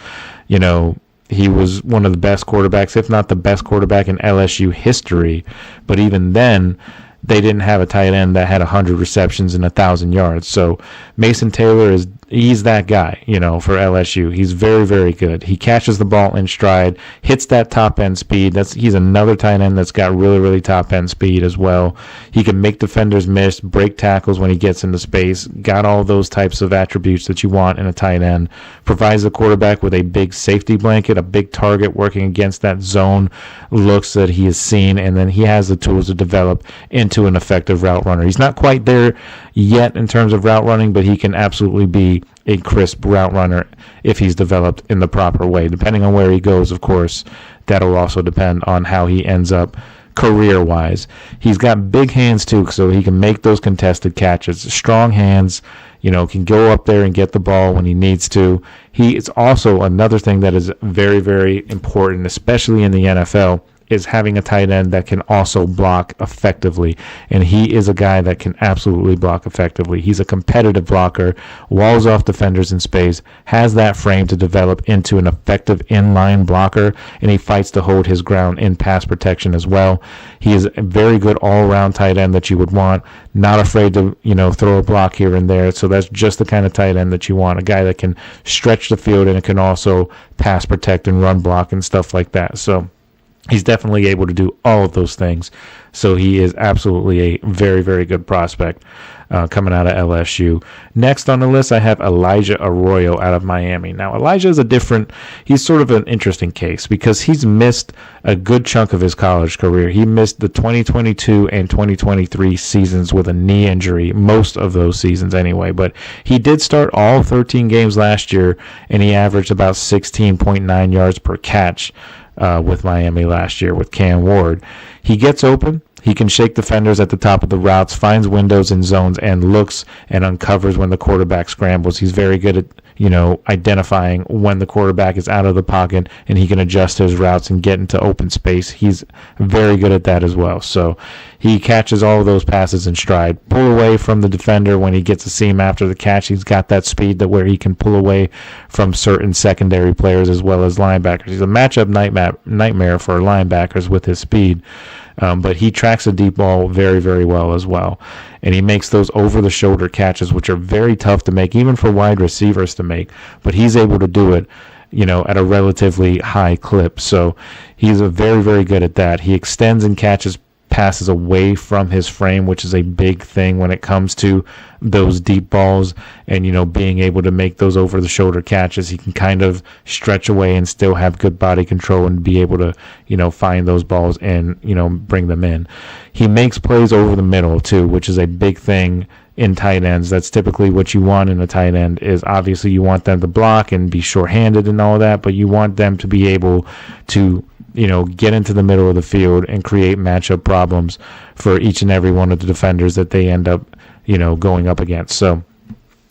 you know, he was one of the best quarterbacks, if not the best quarterback in LSU history. But even then, they didn't have a tight end that had 100 receptions and 1,000 yards. So Mason Taylor he's that guy, for LSU. He's very, very good. He catches the ball in stride, hits that top end speed. He's another tight end that's got really, really top end speed as well. He can make defenders miss, break tackles when he gets into space. Got all those types of attributes that you want in a tight end. Provides the quarterback with a big safety blanket, a big target working against that zone looks that he has seen, and then he has the tools to develop into an effective route runner. He's not quite there yet in terms of route running, but he can absolutely be a crisp route runner if he's developed in the proper way. Depending on where he goes, of course, that'll also depend on how he ends up career-wise. He's got big hands, too, so he can make those contested catches. Strong hands, can go up there and get the ball when he needs to. He is also another thing that is very, very important, especially in the NFL, is having a tight end that can also block effectively. And he is a guy that can absolutely block effectively. He's a competitive blocker, walls off defenders in space, has that frame to develop into an effective inline blocker, and he fights to hold his ground in pass protection as well. He is a very good all-around tight end that you would want, not afraid to, throw a block here and there. So that's just the kind of tight end that you want, a guy that can stretch the field and can also pass protect and run block and stuff like that. So he's definitely able to do all of those things. So he is absolutely a very, very good prospect coming out of LSU. Next on the list, I have Elijah Arroyo out of Miami. Now, Elijah is he's sort of an interesting case because he's missed a good chunk of his college career. He missed the 2022 and 2023 seasons with a knee injury, most of those seasons anyway. But he did start all 13 games last year, and he averaged about 16.9 yards per catch with Miami last year with Cam Ward. He gets open. He can shake defenders at the top of the routes, finds windows in zones, and looks and uncovers when the quarterback scrambles. He's very good at, identifying when the quarterback is out of the pocket, and he can adjust his routes and get into open space. He's very good at that as well. So he catches all of those passes in stride. Pull away from the defender when he gets a seam after the catch. He's got that speed that where he can pull away from certain secondary players as well as linebackers. He's a matchup nightmare for linebackers with his speed. But he tracks the deep ball very, very well as well. And he makes those over-the-shoulder catches, which are very tough to make, even for wide receivers to make. But he's able to do it, at a relatively high clip. So he's very, very good at that. He extends and catches passes away from his frame, which is a big thing when it comes to those deep balls and, being able to make those over-the-shoulder catches. He can kind of stretch away and still have good body control and be able to, find those balls and, bring them in. He makes plays over the middle, too, which is a big thing in tight ends. That's typically what you want in a tight end is obviously you want them to block and be short-handed and all that, but you want them to be able to get into the middle of the field and create matchup problems for each and every one of the defenders that they end up, going up against. So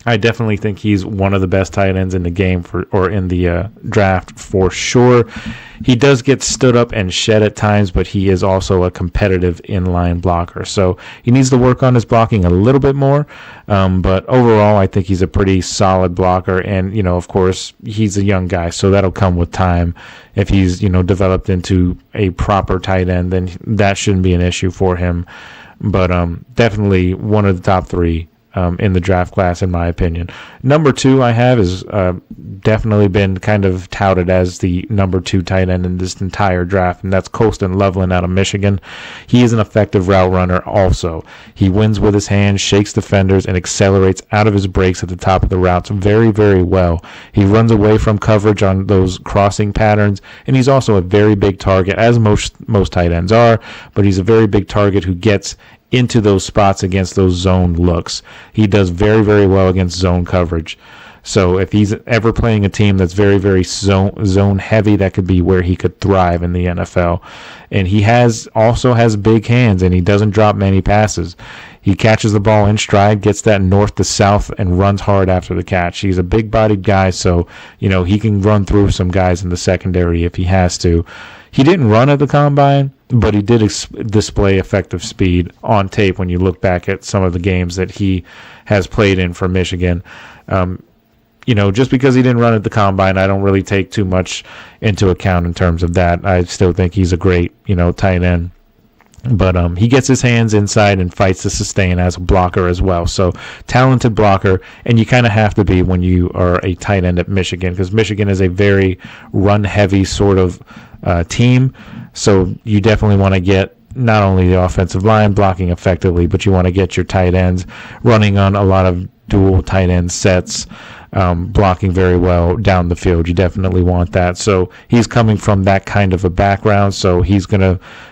I definitely think he's one of the best tight ends in the game or in the draft for sure. He does get stood up and shed at times, but he is also a competitive inline blocker. So he needs to work on his blocking a little bit more. But overall, I think he's a pretty solid blocker. And, of course, he's a young guy, so that'll come with time. If he's, developed into a proper tight end, then that shouldn't be an issue for him. But definitely one of the top three in the draft class, in my opinion. Number 2 I have is definitely been kind of touted as the number 2 tight end in this entire draft, and that's Colston Loveland out of Michigan. He is an effective route runner also. He wins with his hands, shakes defenders, and accelerates out of his breaks at the top of the routes very, very well. He runs away from coverage on those crossing patterns, and he's also a very big target, as most tight ends are, but he's a very big target who gets into those spots against those zone looks. He does very, very well against zone coverage. So if he's ever playing a team that's very, very zone heavy, that could be where he could thrive in the NFL. And he also has big hands, and he doesn't drop many passes. He catches the ball in stride, gets that north to south, and runs hard after the catch. He's a big-bodied guy, so he can run through some guys in the secondary if he has to. He didn't run at the combine, but he did display effective speed on tape when you look back at some of the games that he has played in for Michigan. Just because he didn't run at the combine, I don't really take too much into account in terms of that. I still think he's a great, tight end. But he gets his hands inside and fights to sustain as a blocker as well. So talented blocker, and you kind of have to be when you are a tight end at Michigan, because Michigan is a very run-heavy sort of team. So you definitely want to get not only the offensive line blocking effectively, but you want to get your tight ends running on a lot of dual tight end sets, blocking very well down the field. You definitely want that. So he's coming from that kind of a background, so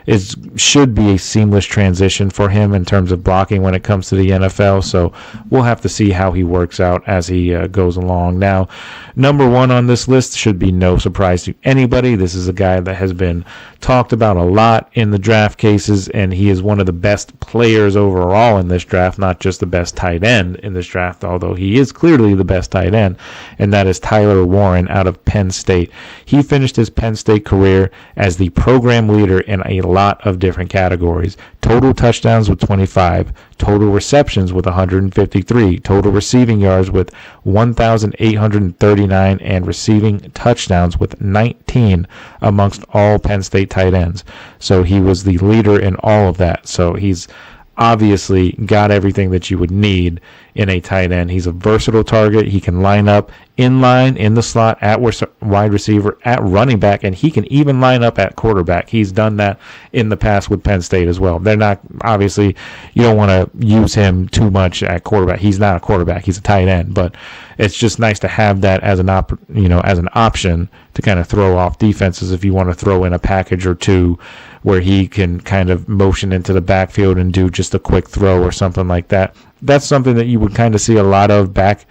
it should be a seamless transition for him in terms of blocking when it comes to the NFL. So we'll have to see how he works out as he goes along. Now, number one on this list should be no surprise to anybody. This is a guy that has been talked about a lot in the draft cases, and he is one of the best players overall in this draft, not just the best tight end in this draft, although he is clearly the best tight end, and that is Tyler Warren out of Penn State. He finished his Penn State career as the program leader in a lot of different categories. Total touchdowns with 25, total receptions with 153, total receiving yards with 1,839, and receiving touchdowns with 19 amongst all Penn State tight ends. So he was the leader in all of that. So he's obviously got everything that you would need in a tight end. He's a versatile target. He can line up in line, in the slot, at wide receiver, at running back, and he can even line up at quarterback. He's done that in the past with Penn State as well. They're not, obviously, you don't want to use him too much at quarterback. He's not a quarterback. He's a tight end, but it's just nice to have that as an option to kind of throw off defenses if you want to throw in a package or two where he can kind of motion into the backfield and do just a quick throw or something like that. That's something that you would kind of see a lot of back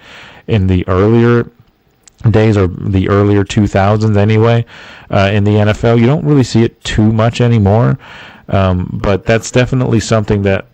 in the earlier days, or the earlier 2000s anyway, in the NFL. You don't really see it too much anymore, but that's definitely something that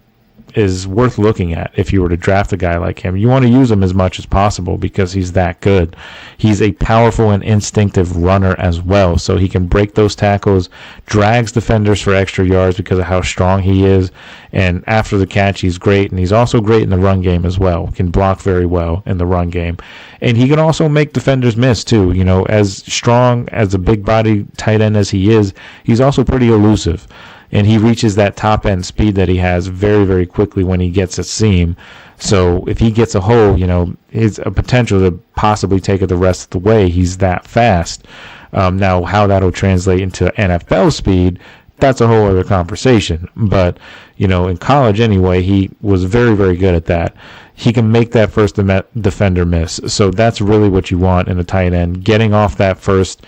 is worth looking at if you were to draft a guy like him. You want to use him as much as possible because he's that good. He's a powerful and instinctive runner as well, so he can break those tackles, drags defenders for extra yards because of how strong he is, and after the catch he's great, and he's also great in the run game as well. Can block very well in the run game, and he can also make defenders miss too. As strong as a big body tight end as he is, he's also pretty elusive. And he reaches that top-end speed that he has very, very quickly when he gets a seam. So if he gets a hole, his a potential to possibly take it the rest of the way. He's that fast. Now, how that'll translate into NFL speed, that's a whole other conversation. But, in college anyway, he was very, very good at that. He can make that first defender miss. So that's really what you want in a tight end, getting off that first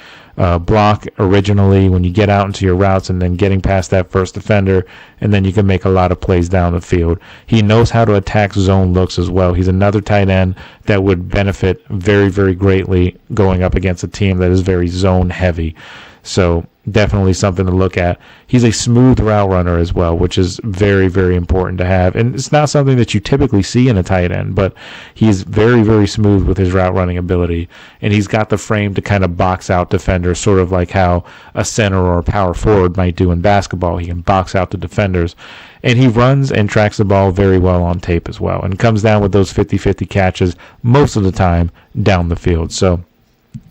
block originally when you get out into your routes, and then getting past that first defender, and then you can make a lot of plays down the field. He knows how to attack zone looks as well. He's another tight end that would benefit very, very greatly going up against a team that is very zone heavy. So definitely something to look at. He's a smooth route runner as well, which is very, very important to have. And it's not something that you typically see in a tight end, but he's very, very smooth with his route running ability. And he's got the frame to kind of box out defenders, sort of like how a center or a power forward might do in basketball. He can box out the defenders. And he runs and tracks the ball very well on tape as well, and comes down with those 50-50 catches most of the time down the field. So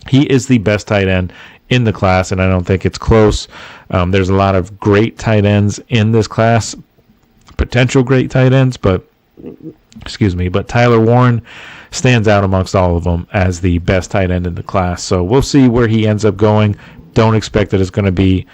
he is the best tight end in the class, and I don't think it's close. There's a lot of great tight ends in this class, potential great tight ends, but Tyler Warren stands out amongst all of them as the best tight end in the class. So we'll see where he ends up going. Don't expect that it's going to be,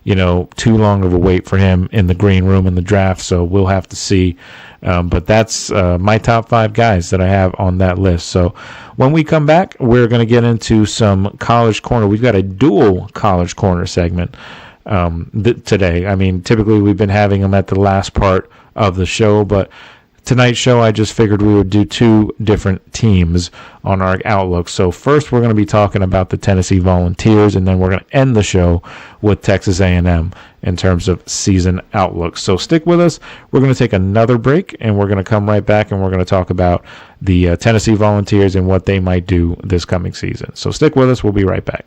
too long of a wait for him in the green room in the draft, so we'll have to see. But that's my top 5 guys that I have on that list. So when we come back, we're going to get into some College Corner. We've got a dual College Corner segment today. I mean, typically we've been having them at the last part of the show, but tonight's show, I just figured we would do 2 different teams on our outlook. So first, we're going to be talking about the Tennessee Volunteers, and then we're going to end the show with Texas A&M in terms of season outlook. So stick with us. We're going to take another break, and we're going to come right back, and we're going to talk about the Tennessee Volunteers and what they might do this coming season. So stick with us. We'll be right back.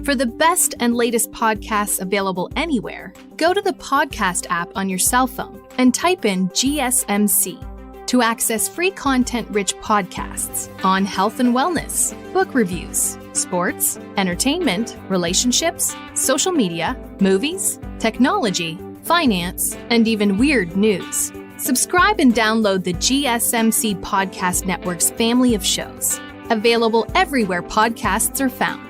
For the best and latest podcasts available anywhere, go to the podcast app on your cell phone and type in GSMC. to access free content-rich podcasts on health and wellness, book reviews, sports, entertainment, relationships, social media, movies, technology, finance, and even weird news. Subscribe and download the GSMC Podcast Network's family of shows, available everywhere podcasts are found.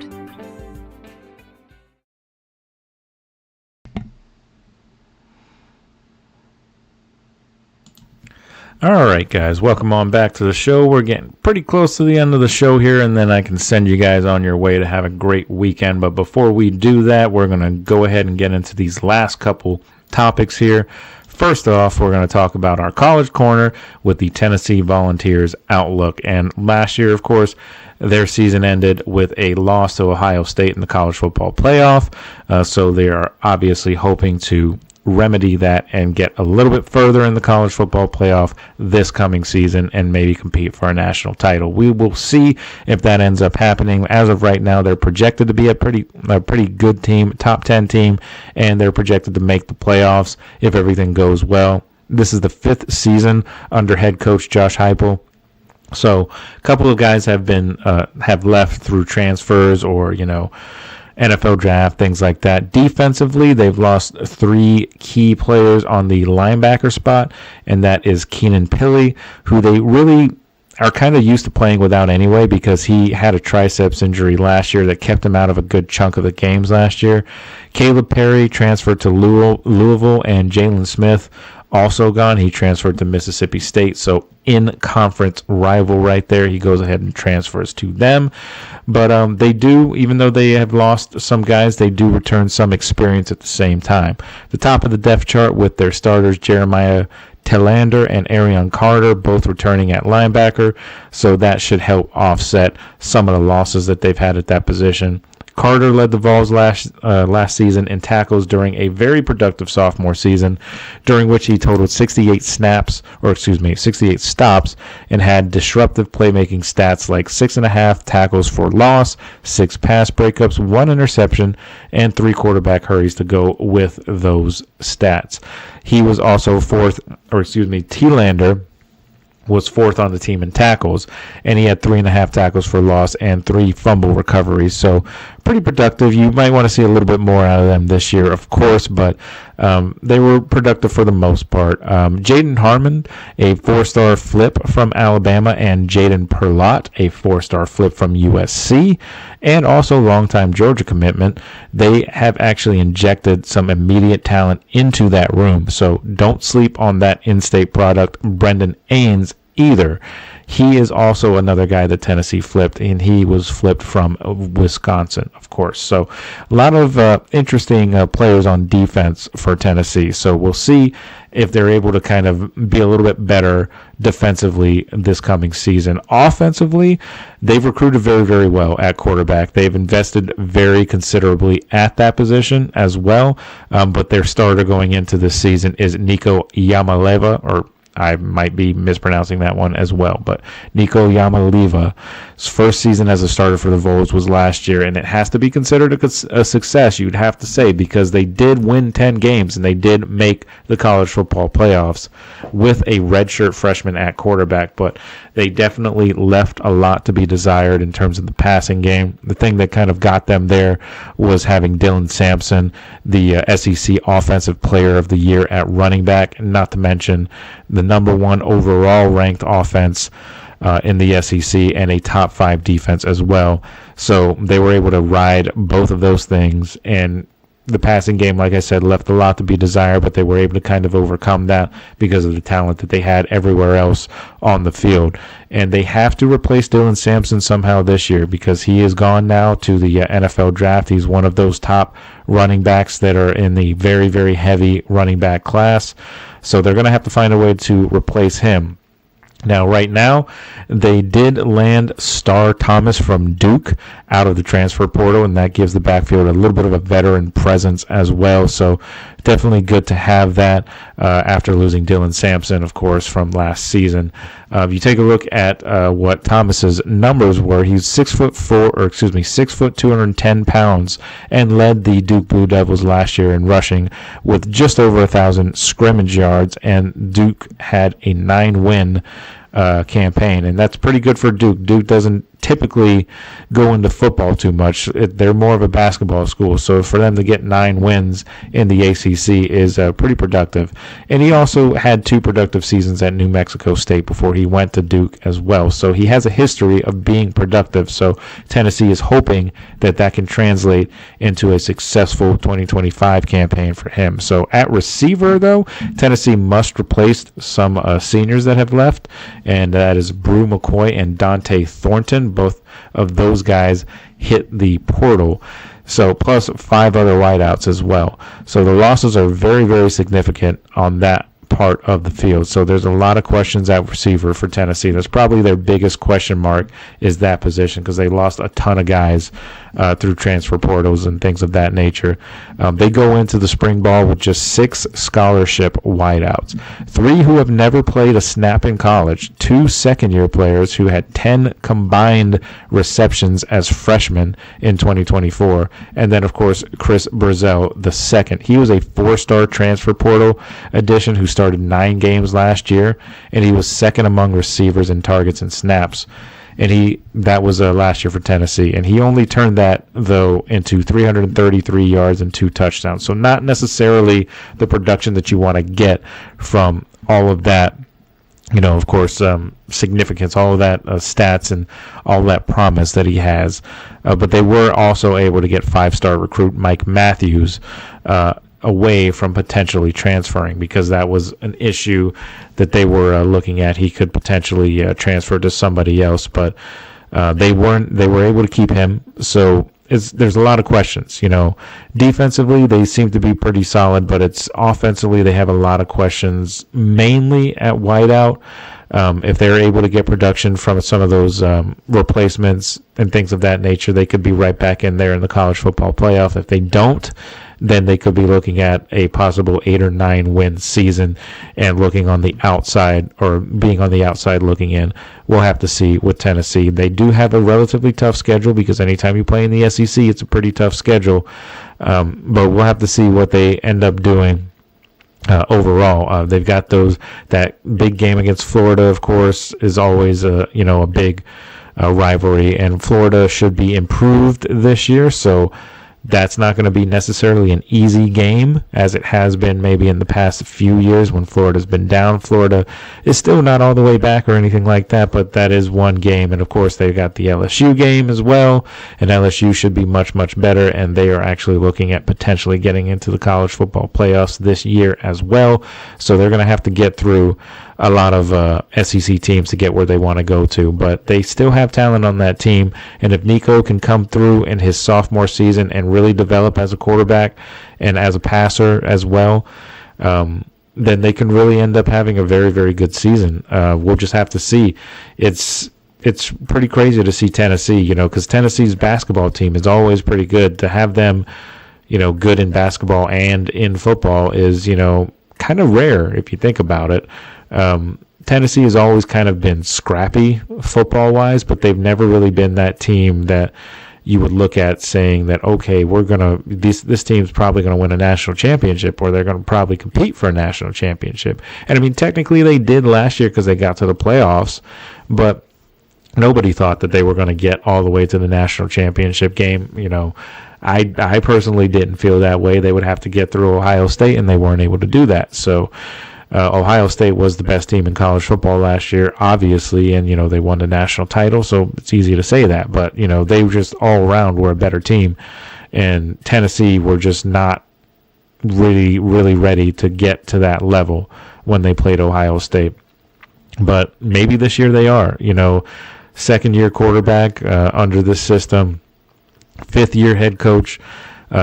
All right, guys, welcome on back to the show. We're getting pretty close to the end of the show here, and then I can send you guys on your way to have a great weekend. But before we do that, we're going to go ahead and get into these last couple topics here. First off, we're going to talk about our College Corner with the Tennessee Volunteers outlook. And last year, of course, their season ended with a loss to Ohio State in the college football playoff. So they are obviously hoping to remedy that and get a little bit further in the college football playoff this coming season and maybe compete for a national title. We will see if that ends up happening. As of right now, they're projected to be a pretty good team, top 10 team, and they're projected to make the playoffs if everything goes well. This is the 5th season under head coach Josh Heupel. So a couple of guys have left through transfers or, NFL draft, things like that. Defensively, they've lost 3 key players on the linebacker spot, and that is Keenan Pili, who they really are kind of used to playing without anyway because he had a triceps injury last year that kept him out of a good chunk of the games last year. Caleb Perry transferred to Louisville, and Jalen Smith also gone. He transferred to Mississippi State. So in conference rival right there, he goes ahead and transfers to them. But they do, even though they have lost some guys, they do return some experience at the same time. The top of the depth chart with their starters, Jeremiah Telander and Arion Carter, both returning at linebacker. So that should help offset some of the losses that they've had at that position. Carter led the Vols last season in tackles during a very productive sophomore season, during which he totaled 68 stops, and had disruptive playmaking stats like 6.5 tackles for loss, 6 pass breakups, 1 interception, and 3 quarterback hurries to go with those stats. He was also Telander was 4th on the team in tackles, and he had 3.5 tackles for loss and 3 fumble recoveries. So pretty productive. You might want to see a little bit more out of them this year, of course, but they were productive for the most part. Jaden Harmon, a 4-star flip from Alabama, and Jaden Perlott, a 4-star flip from USC, and also longtime Georgia commitment. They have actually injected some immediate talent into that room, so don't sleep on that in-state product, Brendan Ains, either. He is also another guy that Tennessee flipped, and he was flipped from Wisconsin, of course. So a lot of interesting players on defense for Tennessee. So we'll see if they're able to kind of be a little bit better defensively this coming season. Offensively, they've recruited very, very well at quarterback. They've invested very considerably at that position as well. But their starter going into this season is Nico Yamaleva, or I might be mispronouncing that one as well, but Nico Yamaleva's first season as a starter for the Vols was last year, and it has to be considered a success, you'd have to say, because they did win 10 games, and they did make the college football playoffs with a redshirt freshman at quarterback, but they definitely left a lot to be desired in terms of the passing game. The thing that kind of got them there was having Dylan Sampson, the SEC Offensive Player of the Year at running back, not to mention the number 1 overall ranked offense in the SEC and a top 5 defense as well. So they were able to ride both of those things, and the passing game, like I said, left a lot to be desired, but they were able to kind of overcome that because of the talent that they had everywhere else on the field. And they have to replace Dylan Sampson somehow this year because he is gone now to the NFL draft. He's one of those top running backs that are in the very, very heavy running back class. So they're going to have to find a way to replace him. Now, right now, they did land Star Thomas from Duke out of the transfer portal, and that gives the backfield a little bit of a veteran presence as well. So definitely good to have that after losing Dylan Sampson, of course, from last season. You take a look at what Thomas's numbers were. He's 6 foot 210 pounds, and led the Duke Blue Devils last year in rushing with just over 1,000 scrimmage yards, and Duke had a 9-win campaign, and that's pretty good for Duke. Duke doesn't typically go into football too much. They're more of a basketball school, so for them to get 9 wins in the ACC is pretty productive. And he also had 2 productive seasons at New Mexico State before he went to Duke as well, so he has a history of being productive. So Tennessee is hoping that that can translate into a successful 2025 campaign for him. So at receiver, though, Tennessee must replace some seniors that have left, and that is Brew McCoy and Dante Thornton. Both of those guys hit the portal. So plus 5 other wideouts as well. So the losses are very, very significant on that part of the field. So there's a lot of questions at receiver for Tennessee. That's probably their biggest question mark, is that position, because they lost a ton of guys through transfer portals and things of that nature. They go into the spring ball with just 6 scholarship wideouts, 3 who have never played a snap in college, 2 second-year players who had 10 combined receptions as freshmen in 2024, and then, of course, Chris Brazel II. He was a 4-star transfer portal addition who started 9 games last year, and he was second among receivers in targets and snaps. And that was last year for Tennessee. And he only turned that, though, into 333 yards and 2 touchdowns. So not necessarily the production that you want to get from all of that, of course, significance, all of that stats and all that promise that he has. But they were also able to get 5-star recruit Mike Matthews away from potentially transferring, because that was an issue that they were looking at. He could potentially transfer to somebody else, but they were able to keep him. So there's a lot of questions. Defensively, they seem to be pretty solid, but it's offensively they have a lot of questions, mainly at wideout. If they're able to get production from some of those replacements and things of that nature, they could be right back in there in the college football playoff. If they don't, then they could be looking at a possible 8 or 9 win season and looking on the outside, or being on the outside looking in. We'll have to see with Tennessee. They do have a relatively tough schedule, because anytime you play in the SEC, it's a pretty tough schedule. But we'll have to see what they end up doing overall. They've got that big game against Florida, of course, is always a big rivalry, and Florida should be improved this year, so that's not going to be necessarily an easy game, as it has been maybe in the past few years when Florida's been down. Florida is still not all the way back or anything like that, but that is one game. And, of course, they've got the LSU game as well, and LSU should be much, much better, and they are actually looking at potentially getting into the college football playoffs this year as well. So they're going to have to get through a lot of SEC teams to get where they want to go to, but they still have talent on that team. And if Nico can come through in his sophomore season and really develop as a quarterback and as a passer as well, then they can really end up having a very, very good season. We'll just have to see. It's pretty crazy to see Tennessee, because Tennessee's basketball team is always pretty good. To have them, good in basketball and in football is, kind of rare if you think about it. Tennessee has always kind of been scrappy football-wise, but they've never really been that team that you would look at saying that, okay, this team's probably going to win a national championship, or they're going to probably compete for a national championship. And, I mean, technically they did last year because they got to the playoffs, but nobody thought that they were going to get all the way to the national championship game. I personally didn't feel that way. They would have to get through Ohio State, and they weren't able to do that. So Ohio State was the best team in college football last year, obviously, and, they won the national title, so it's easy to say that. But, they just all around were a better team, and Tennessee were just not really, really ready to get to that level when they played Ohio State. But maybe this year they are. Second-year quarterback under this system, 5th-year head coach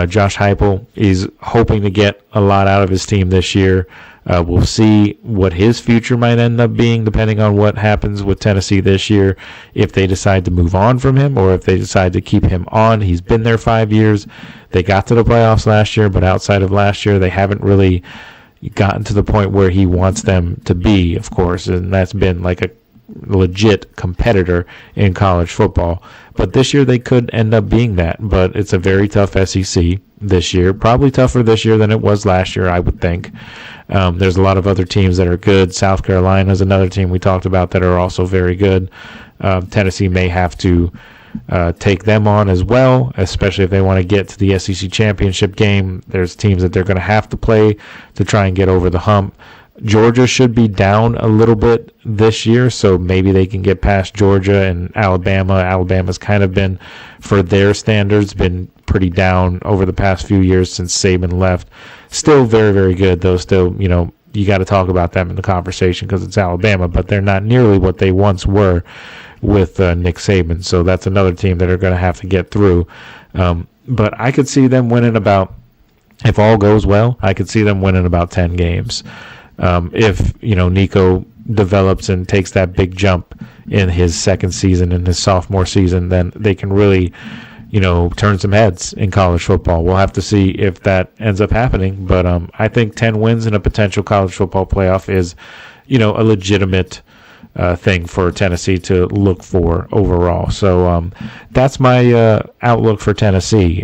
Josh Heupel is hoping to get a lot out of his team this year. We'll see what his future might end up being depending on what happens with Tennessee this year, if they decide to move on from him or if they decide to keep him on. He's been there 5 years. They got to the playoffs last year, but outside of last year, they haven't really gotten to the point where he wants them to be, of course, and that's been like a legit competitor in college football. But this year they could end up being that, but it's a very tough SEC this year, probably tougher this year than it was last year, I would think. There's a lot of other teams that are good. South Carolina is another team we talked about that are also very good. Tennessee may have to take them on as well, especially if they want to get to the SEC championship game. There's teams that they're going to have to play to try and get over the hump. Georgia should be down a little bit this year, so maybe they can get past Georgia and Alabama. Alabama's kind of been, for their standards, been pretty down over the past few years since Saban left. Still very, very good, though. Still, you got to talk about them in the conversation because it's Alabama, but they're not nearly what they once were with Nick Saban. So that's another team that are going to have to get through. But I could see them winning about, if all goes well, I could see them winning about 10 games. If Nico develops and takes that big jump in his second season, in his sophomore season, then they can really turn some heads in college football. We'll have to see if that ends up happening, but I think 10 wins in a potential college football playoff is a legitimate thing for Tennessee to look for overall. So that's my outlook for Tennessee.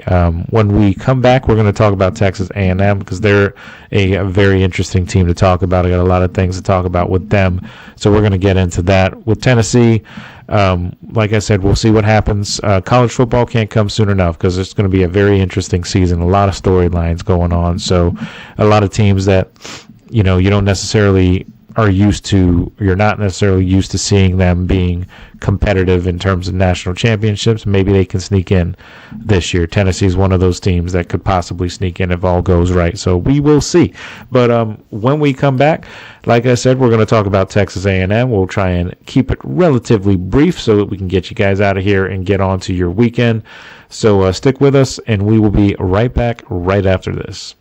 When we come back, we're going to talk about Texas A&M because they're a very interesting team to talk about. I got a lot of things to talk about with them, so we're going to get into that. With Tennessee, like I said, we'll see what happens. College football can't come soon enough because it's going to be a very interesting season, a lot of storylines going on. So a lot of teams that you don't necessarily you're not necessarily used to seeing them being competitive in terms of national championships. Maybe they can sneak in this year. Tennessee is one of those teams that could possibly sneak in if all goes right. So we will see. But when we come back, like I said, we're going to talk about Texas A&M. We'll try and keep it relatively brief so that we can get you guys out of here and get on to your weekend. So stick with us, and we will be right back right after this.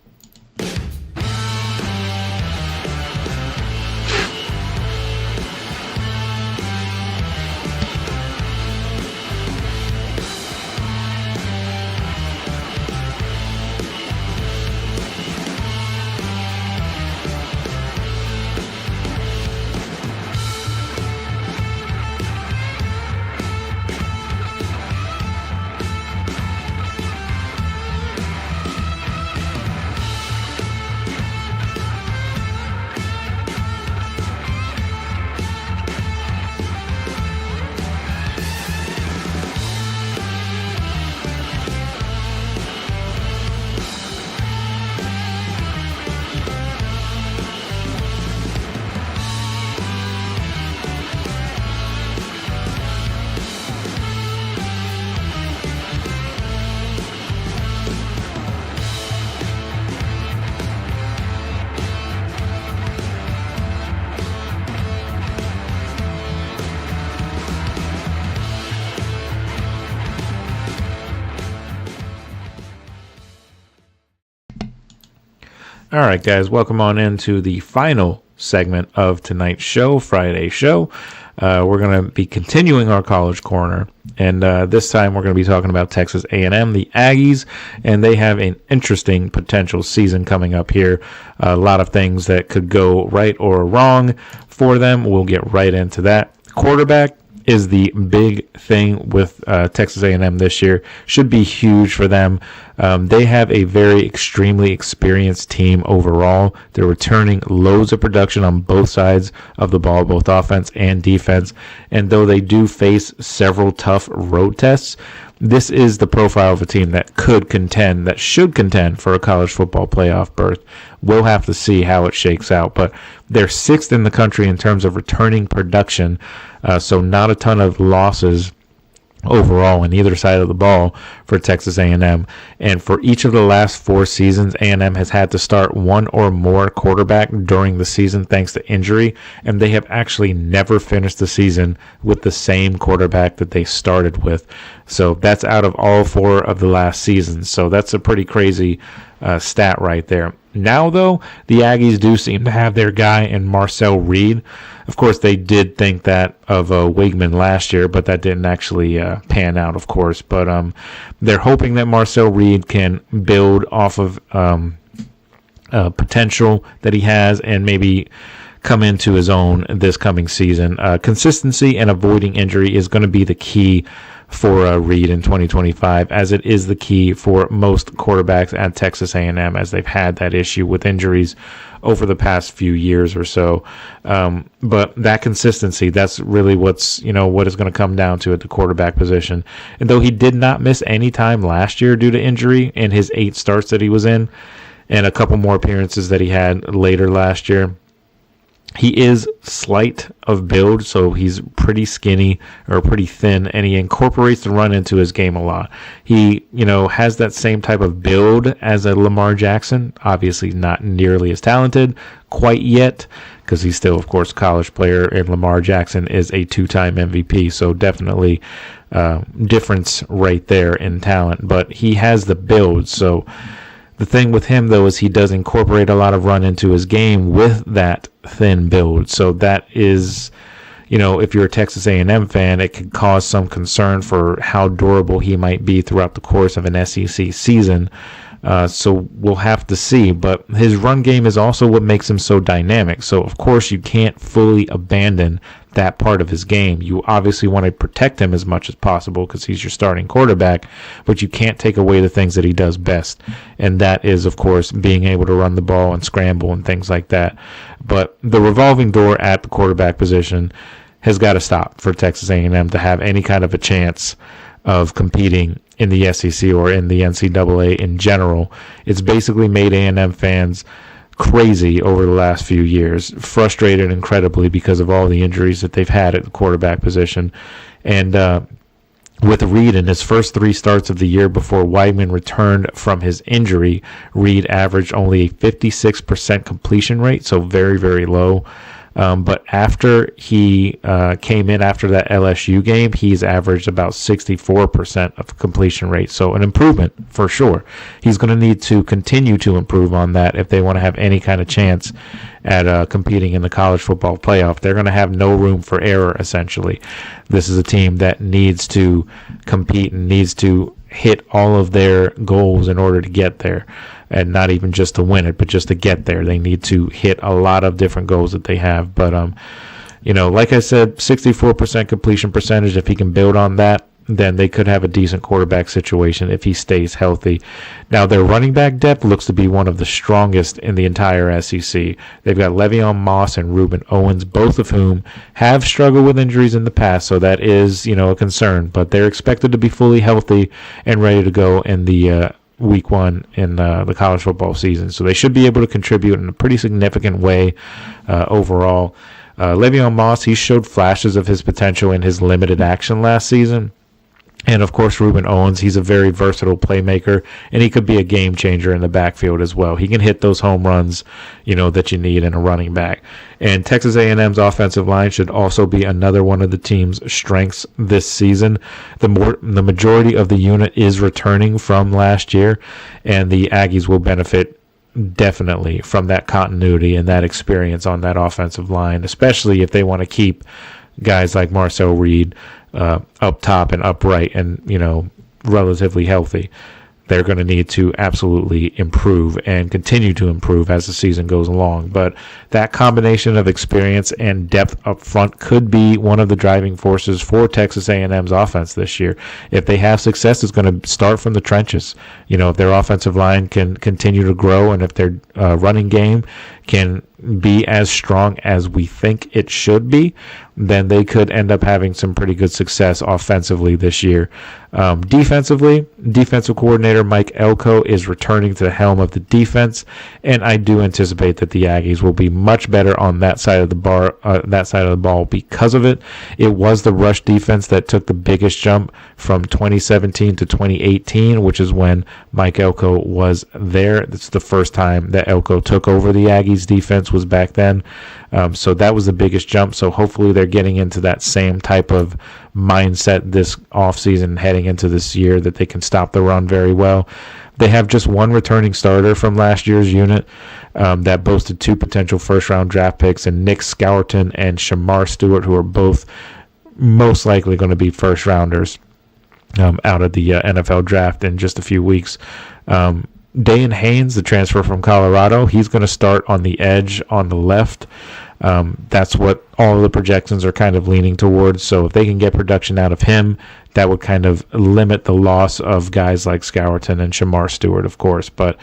All right, guys, welcome on into the final segment of tonight's show, Friday show. We're going to be continuing our college corner, and this time we're going to be talking about Texas A&M, the Aggies, and they have an interesting potential season coming up here. A lot of things that could go right or wrong for them. We'll get right into that. Quarterback is the big thing with Texas A&M this year. Should be huge for them. They have a very extremely experienced team overall. They're returning loads of production on both sides of the ball, both offense and defense. And though they do face several tough road tests, this is the profile of a team that should contend for a college football playoff berth. We'll have to see how it shakes out. But they're sixth in the country in terms of returning production, so not a ton of losses overall on either side of the ball for Texas A&M. And for each of the last 4 seasons, A&M has had to start one or more quarterback during the season thanks to injury, and they have actually never finished the season with the same quarterback that they started with. So that's out of all 4 of the last seasons. So that's a pretty crazy stat right there. Now, though, the Aggies do seem to have their guy in Marcel Reed. Of course, they did think that of Wigman last year, but that didn't actually pan out, of course. But they're hoping that Marcel Reed can build off of potential that he has and maybe come into his own this coming season. Consistency and avoiding injury is going to be the key for Reed in 2025, as it is the key for most quarterbacks at Texas A&M, as they've had that issue with injuries over the past few years or so. But that consistency, that's really what it's going to come down to at the quarterback position. And though he did not miss any time last year due to injury in his 8 starts that he was in, and a couple more appearances that he had later last year, he is slight of build, so he's pretty skinny or pretty thin, and he incorporates the run into his game a lot. He, has that same type of build as a Lamar Jackson. Obviously not nearly as talented quite yet, because he's still, of course, a college player, and Lamar Jackson is a 2-time MVP, so definitely difference right there in talent. But he has the build, so the thing with him, though, is he does incorporate a lot of run into his game with that thin build. So that is, if you're a Texas A&M fan, it could cause some concern for how durable he might be throughout the course of an SEC season. So we'll have to see. But his run game is also what makes him so dynamic. So, of course, you can't fully abandon that part of his game. You obviously want to protect him as much as possible because he's your starting quarterback, but you can't take away the things that he does best. And that is, of course, being able to run the ball and scramble and things like that. But the revolving door at the quarterback position has got to stop for Texas A&M to have any kind of a chance of competing in the SEC or in the NCAA in general. It's basically made A&M fans crazy over the last few years, frustrated incredibly because of all the injuries that they've had at the quarterback position. And with Reed in his first 3 starts of the year before Weigman returned from his injury, Reed averaged only a 56% completion rate, so very, very low. But after he came in after that LSU game, he's averaged about 64% of completion rate. So an improvement for sure. He's going to need to continue to improve on that if they want to have any kind of chance at competing in the college football playoff. They're going to have no room for error, essentially. This is a team that needs to compete and needs to hit all of their goals in order to get there. And not even just to win it, but just to get there. They need to hit a lot of different goals that they have. But, like I said, 64% completion percentage, if he can build on that, then they could have a decent quarterback situation if he stays healthy. Now, their running back depth looks to be one of the strongest in the entire SEC. They've got Le'Veon Moss and Ruben Owens, both of whom have struggled with injuries in the past, so that is, a concern. But they're expected to be fully healthy and ready to go in the week 1 in the college football season. So they should be able to contribute in a pretty significant way overall. Le'Veon Moss, he showed flashes of his potential in his limited action last season. And, of course, Ruben Owens, he's a very versatile playmaker, and he could be a game changer in the backfield as well. He can hit those home runs, that you need in a running back. And Texas A&M's offensive line should also be another one of the team's strengths this season. The majority of the unit is returning from last year, and the Aggies will benefit definitely from that continuity and that experience on that offensive line, especially if they want to keep guys like Marcel Reed up top and upright and, relatively healthy. They're going to need to absolutely improve and continue to improve as the season goes along. But that combination of experience and depth up front could be one of the driving forces for Texas A&M's offense this year. If they have success, it's going to start from the trenches. If their offensive line can continue to grow and if their running game can be as strong as we think it should be, then they could end up having some pretty good success offensively this year. Defensively, defensive coordinator Mike Elko is returning to the helm of the defense, and I do anticipate that the Aggies will be much better on that side of the ball because of it. It was the rush defense that took the biggest jump from 2017 to 2018, which is when Mike Elko was there. It's the first time that Elko took over the Aggies defense was back then. So that was the biggest jump. So hopefully they're getting into that same type of mindset this offseason heading into this year, that they can stop the run very well. They have just one returning starter from last year's unit that boasted 2 potential first-round draft picks, and Nick Scourton and Shamar Stewart, who are both most likely going to be first-rounders out of the NFL draft in just a few weeks. Dayan Haynes, the transfer from Colorado, he's going to start on the edge on the left. That's what all of the projections are kind of leaning towards. So if they can get production out of him, that would kind of limit the loss of guys like Scourton and Shamar Stewart, of course. But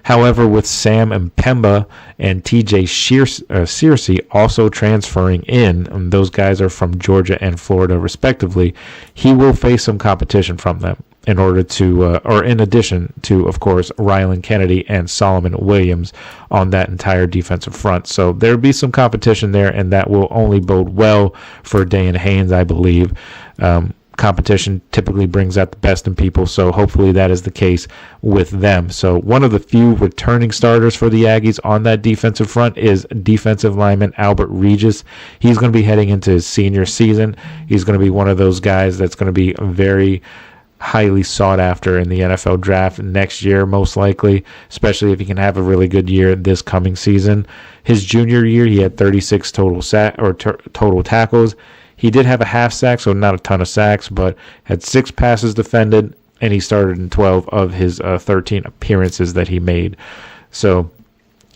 however, with Sam Mpemba and TJ Searcy also transferring in, and those guys are from Georgia and Florida respectively, he will face some competition from them in order to, or in addition to, of course, Rylan Kennedy and Solomon Williams on that entire defensive front. So there'll be some competition there, and that will only bode well for Dayan Haynes, I believe. Competition typically brings out the best in people, so hopefully that is the case with them. So one of the few returning starters for the Aggies on that defensive front is defensive lineman Albert Regis. He's going to be heading into his senior season. He's going to be one of those guys that's going to be very highly sought after in the NFL draft next year, most likely, especially if he can have a really good year this coming season. His junior year, he had 36 total tackles. He did have a half sack, so not a ton of sacks, but had 6 passes defended, and he started in 12 of his 13 appearances that he made. So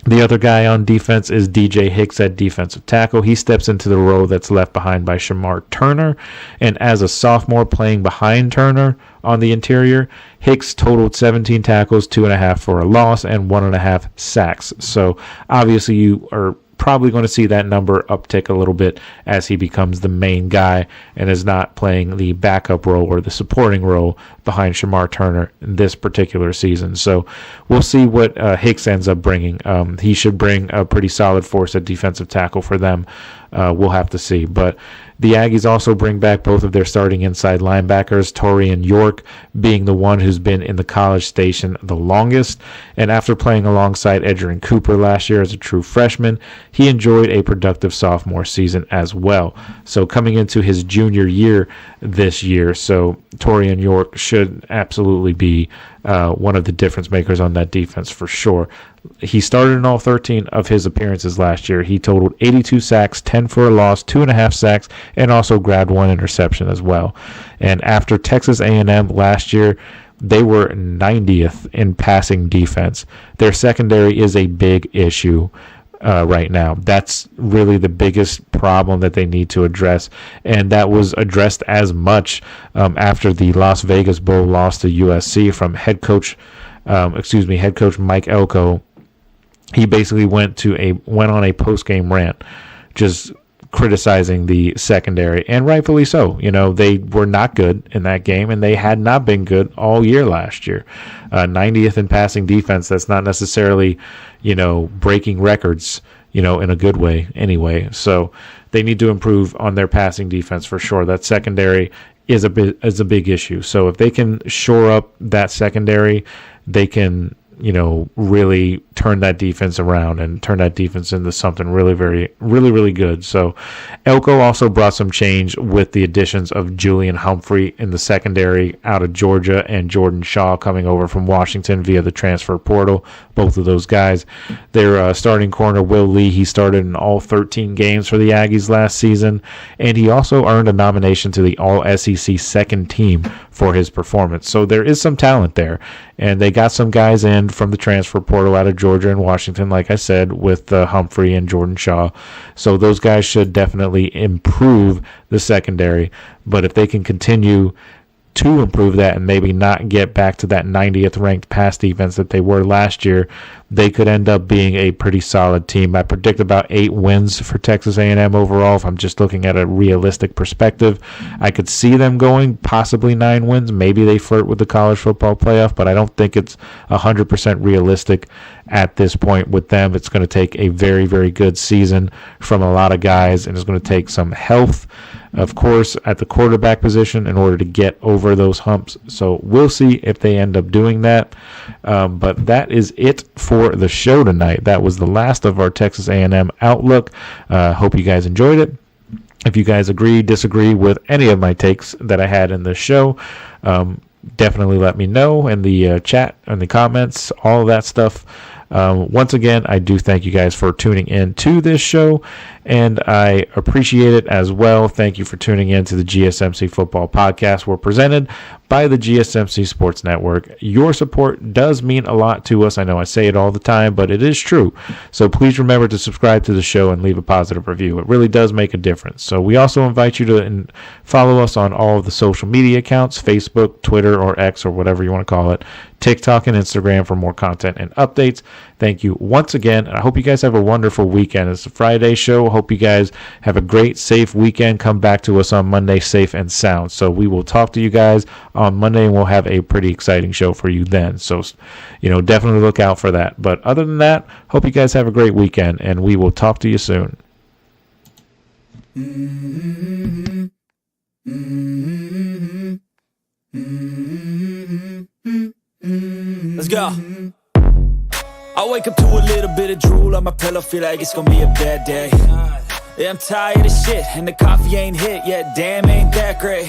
the other guy on defense is DJ Hicks at defensive tackle. He steps into the role that's left behind by Shamar Turner. And as a sophomore playing behind Turner on the interior, Hicks totaled 17 tackles, 2.5 for a loss, and 1.5 sacks. So obviously you are probably going to see that number uptick a little bit as he becomes the main guy and is not playing the backup role or the supporting role behind Shamar Turner in this particular season. So we'll see what Hicks ends up bringing. He should bring a pretty solid force at defensive tackle for them. We'll have to see. But the Aggies also bring back both of their starting inside linebackers, Torian York being the one who's been in the college station the longest. And after playing alongside Edgerrin Cooper last year as a true freshman, he enjoyed a productive sophomore season as well. So coming into his junior year this year, so Torian York should absolutely be one of the difference makers on that defense for sure. He started in all 13 of his appearances last year. He totaled 82 sacks, 10 for a loss, 2.5 sacks, and also grabbed 1 interception as well. And after Texas A&M last year, they were 90th in passing defense. Their secondary is a big issue right now. That's really the biggest problem that they need to address, and that was addressed as much after the Las Vegas Bowl loss to USC from head coach Mike Elko. He basically went on a post-game rant, just criticizing the secondary, and rightfully so. You know, they were not good in that game, and they had not been good all year last year. 90th in passing defense, that's not necessarily, breaking records, in a good way anyway. So they need to improve on their passing defense for sure. That secondary is a big issue. So if they can shore up that secondary, they can really turn that defense around and turn that defense into something really, really good. So Elko also brought some change with the additions of Julian Humphrey in the secondary out of Georgia and Jordan Shaw coming over from Washington via the transfer portal. Both of those guys. Their starting corner, Will Lee, he started in all 13 games for the Aggies last season, and he also earned a nomination to the All-SEC second team for his performance. So there is some talent there, and they got some guys in from the transfer portal out of Georgia and Washington, like I said, with Humphrey and Jordan Shaw. So those guys should definitely improve the secondary. But if they can continue to improve that and maybe not get back to that 90th ranked pass defense that they were last year, they could end up being a pretty solid team. I predict about 8 wins for Texas A&M overall. If I'm just looking at a realistic perspective, I could see them going possibly 9 wins. Maybe they flirt with the college football playoff, but I don't think it's 100% realistic at this point with them. It's going to take a very, very good season from a lot of guys, and it's going to take some health, of course, at the quarterback position in order to get over those humps. So we'll see if they end up doing that. But that is it for the show tonight. That was the last of our Texas A&M Outlook. Hope you guys enjoyed it. If you guys agree, disagree with any of my takes that I had in this show, definitely let me know in the chat and the comments, all of that stuff. Once again, I do thank you guys for tuning in to this show, and I appreciate it as well. Thank you for tuning in to the GSMC Football Podcast. We're presented by the GSMC Sports Network. Your support does mean a lot to us. I know I say it all the time, but it is true. So please remember to subscribe to the show and leave a positive review. It really does make a difference. So we also invite you to follow us on all of the social media accounts, Facebook, Twitter, or X, or whatever you want to call it, TikTok and Instagram for more content and updates. Thank you once again. I hope you guys have a wonderful weekend. It's a Friday show. Hope you guys have a great, safe weekend. Come back to us on Monday safe and sound. So we will talk to you guys on Monday, and we'll have a pretty exciting show for you then. So, definitely look out for that. But other than that, hope you guys have a great weekend, and we will talk to you soon.
Let's go. I wake up to a little bit of drool on my pillow, feel like it's gonna be a bad day. Yeah, I'm tired of shit, and the coffee ain't hit yet, damn, ain't that great.